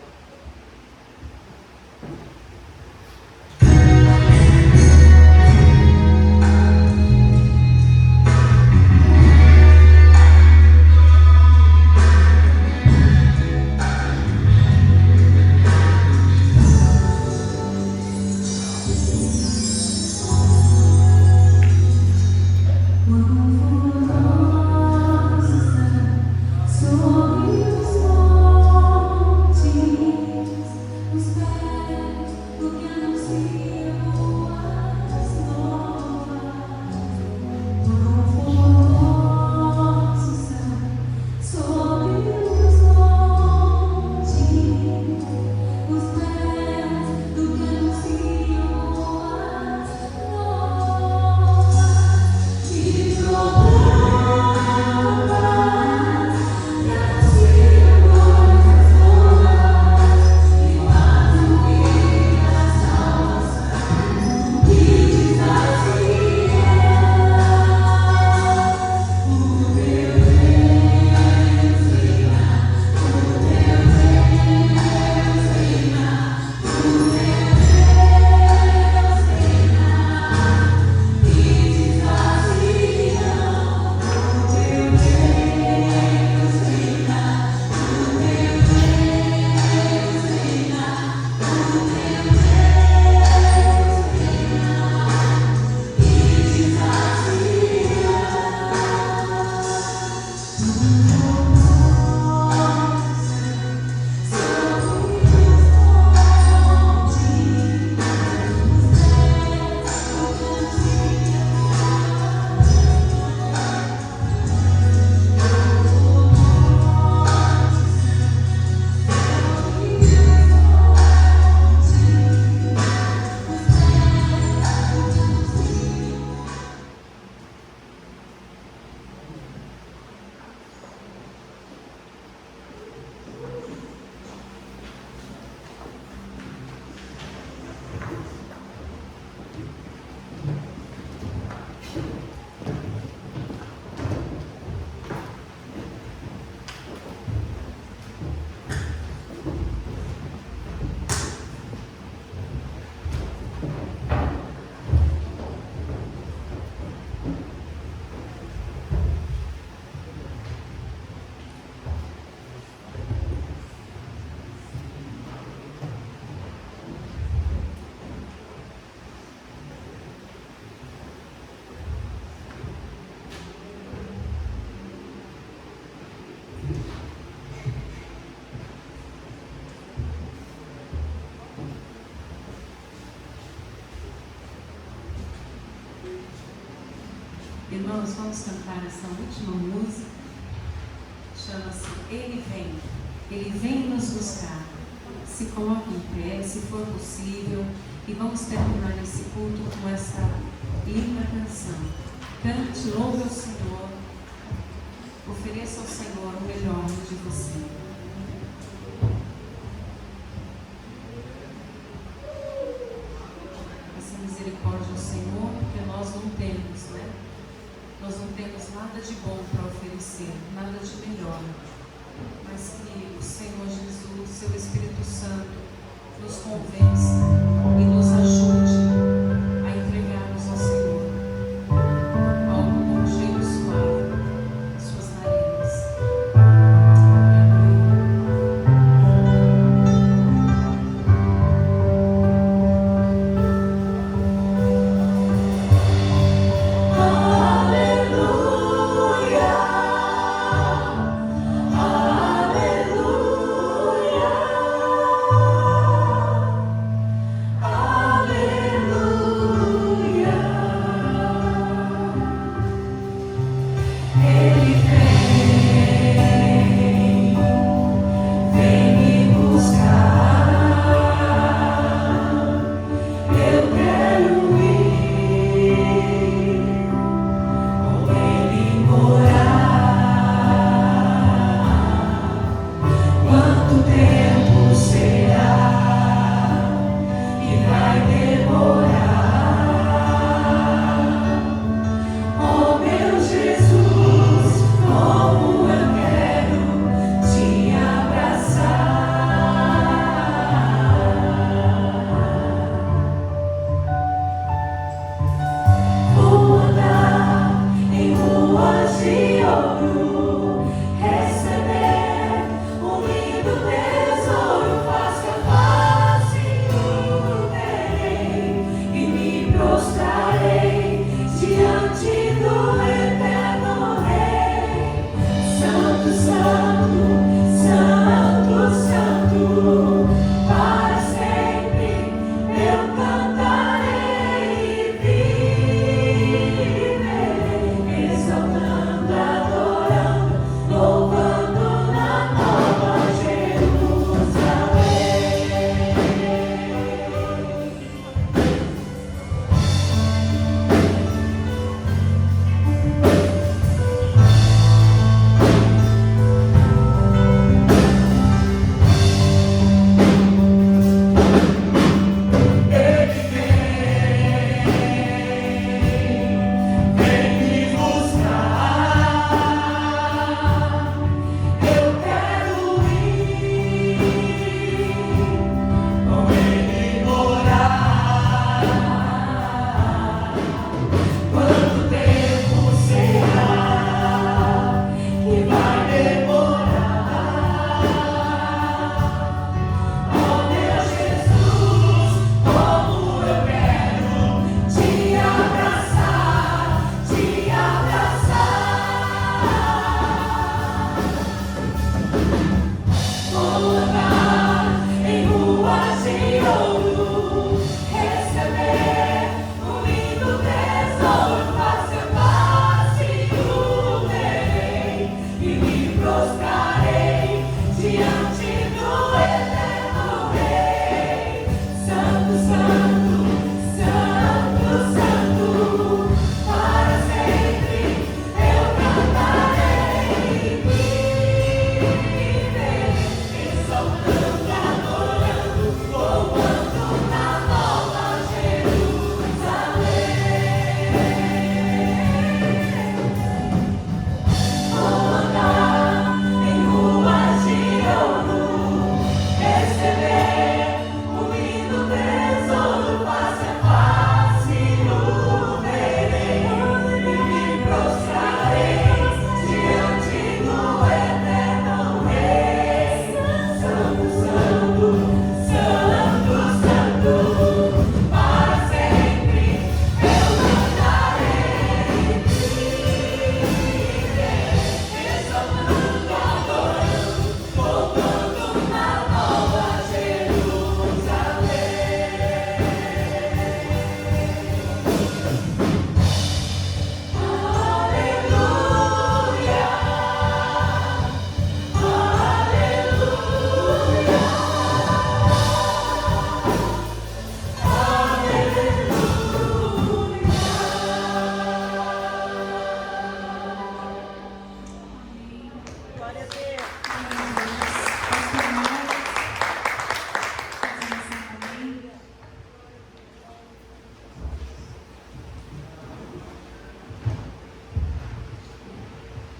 Sobre os montes irmãos, vamos cantar essa última música. Chama-se Ele Vem. Ele vem nos buscar. Se coloque em pé, se for possível, e vamos terminar esse culto com essa linda canção. Cante, louve ao Senhor, ofereça ao Senhor o melhor de você. Peça misericórdia ao Senhor, porque nós não temos, né? Nós não temos nada de bom para oferecer, nada de melhor. Mas que o Senhor Jesus, seu Espírito Santo, nos convença e nos ajude a entregarmos ao Senhor algo com cheiro suave em suas narinas.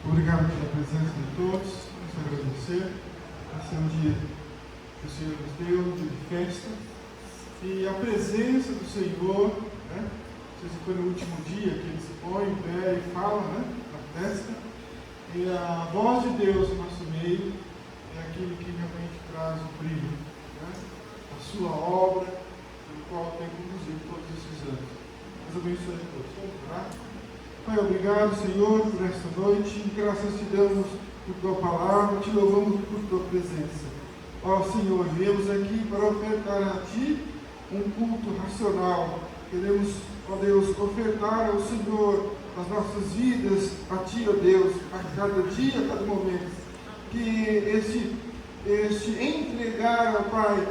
Obrigado pela presença de todos, vamos agradecer. Esse é um dia que o Senhor nos deu, um dia de festa. E a presença do Senhor, né? Não sei se foi no último dia que ele se põe em pé e fala, né? Na festa. E a voz de Deus no nosso meio é aquilo que realmente traz o brilho, né? A sua obra, pelo qual tem conduzido todos esses anos. Deus abençoe a todos. Vamos orar? Pai, obrigado, Senhor, por esta noite. Graças te damos por tua palavra, te louvamos por tua presença. Ó Senhor, viemos aqui para ofertar a ti um culto racional. Queremos, ó Deus, ofertar ao Senhor as nossas vidas, a ti, ó Deus, a cada dia, a cada momento. Que este entregar, ó Pai,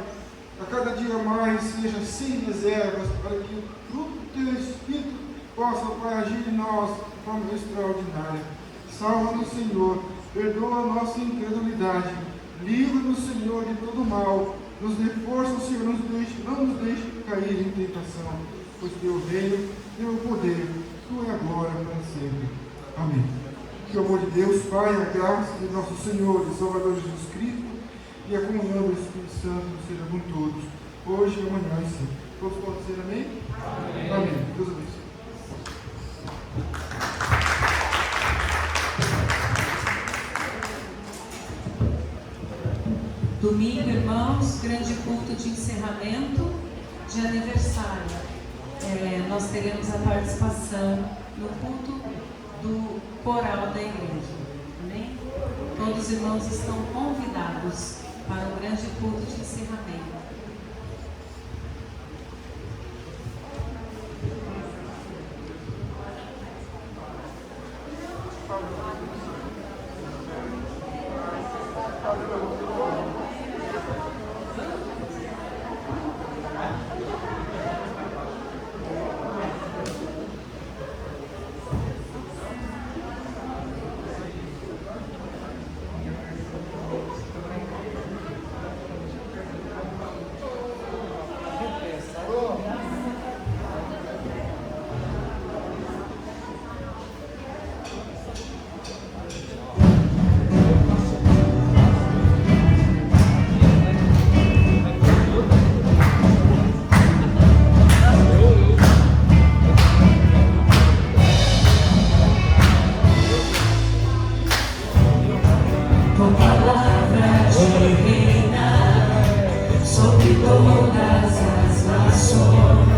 a cada dia mais seja sem reservas, para que o fruto do teu Espírito possa, Pai, agir em nós de forma extraordinária. Salva-nos, Senhor, perdoa a nossa incredulidade, livra-nos, Senhor, de todo mal, nos dê força, Senhor, não nos deixe cair em tentação, pois teu reino, teu poder, tu é agora para sempre. Amém. Que o amor de Deus, Pai, a graça de nosso Senhor e Salvador Jesus Cristo e a comunhão do Espírito Santo seja com todos, hoje, amanhã e sempre. Todos podem dizer amém? Amém. Amém. Deus abençoe. Domingo, irmãos, grande culto de encerramento de aniversário. Nós teremos a participação no culto do coral da igreja. Amém? Todos os irmãos estão convidados para o grande culto de encerramento. Tua palavra reina sobre todas as nações.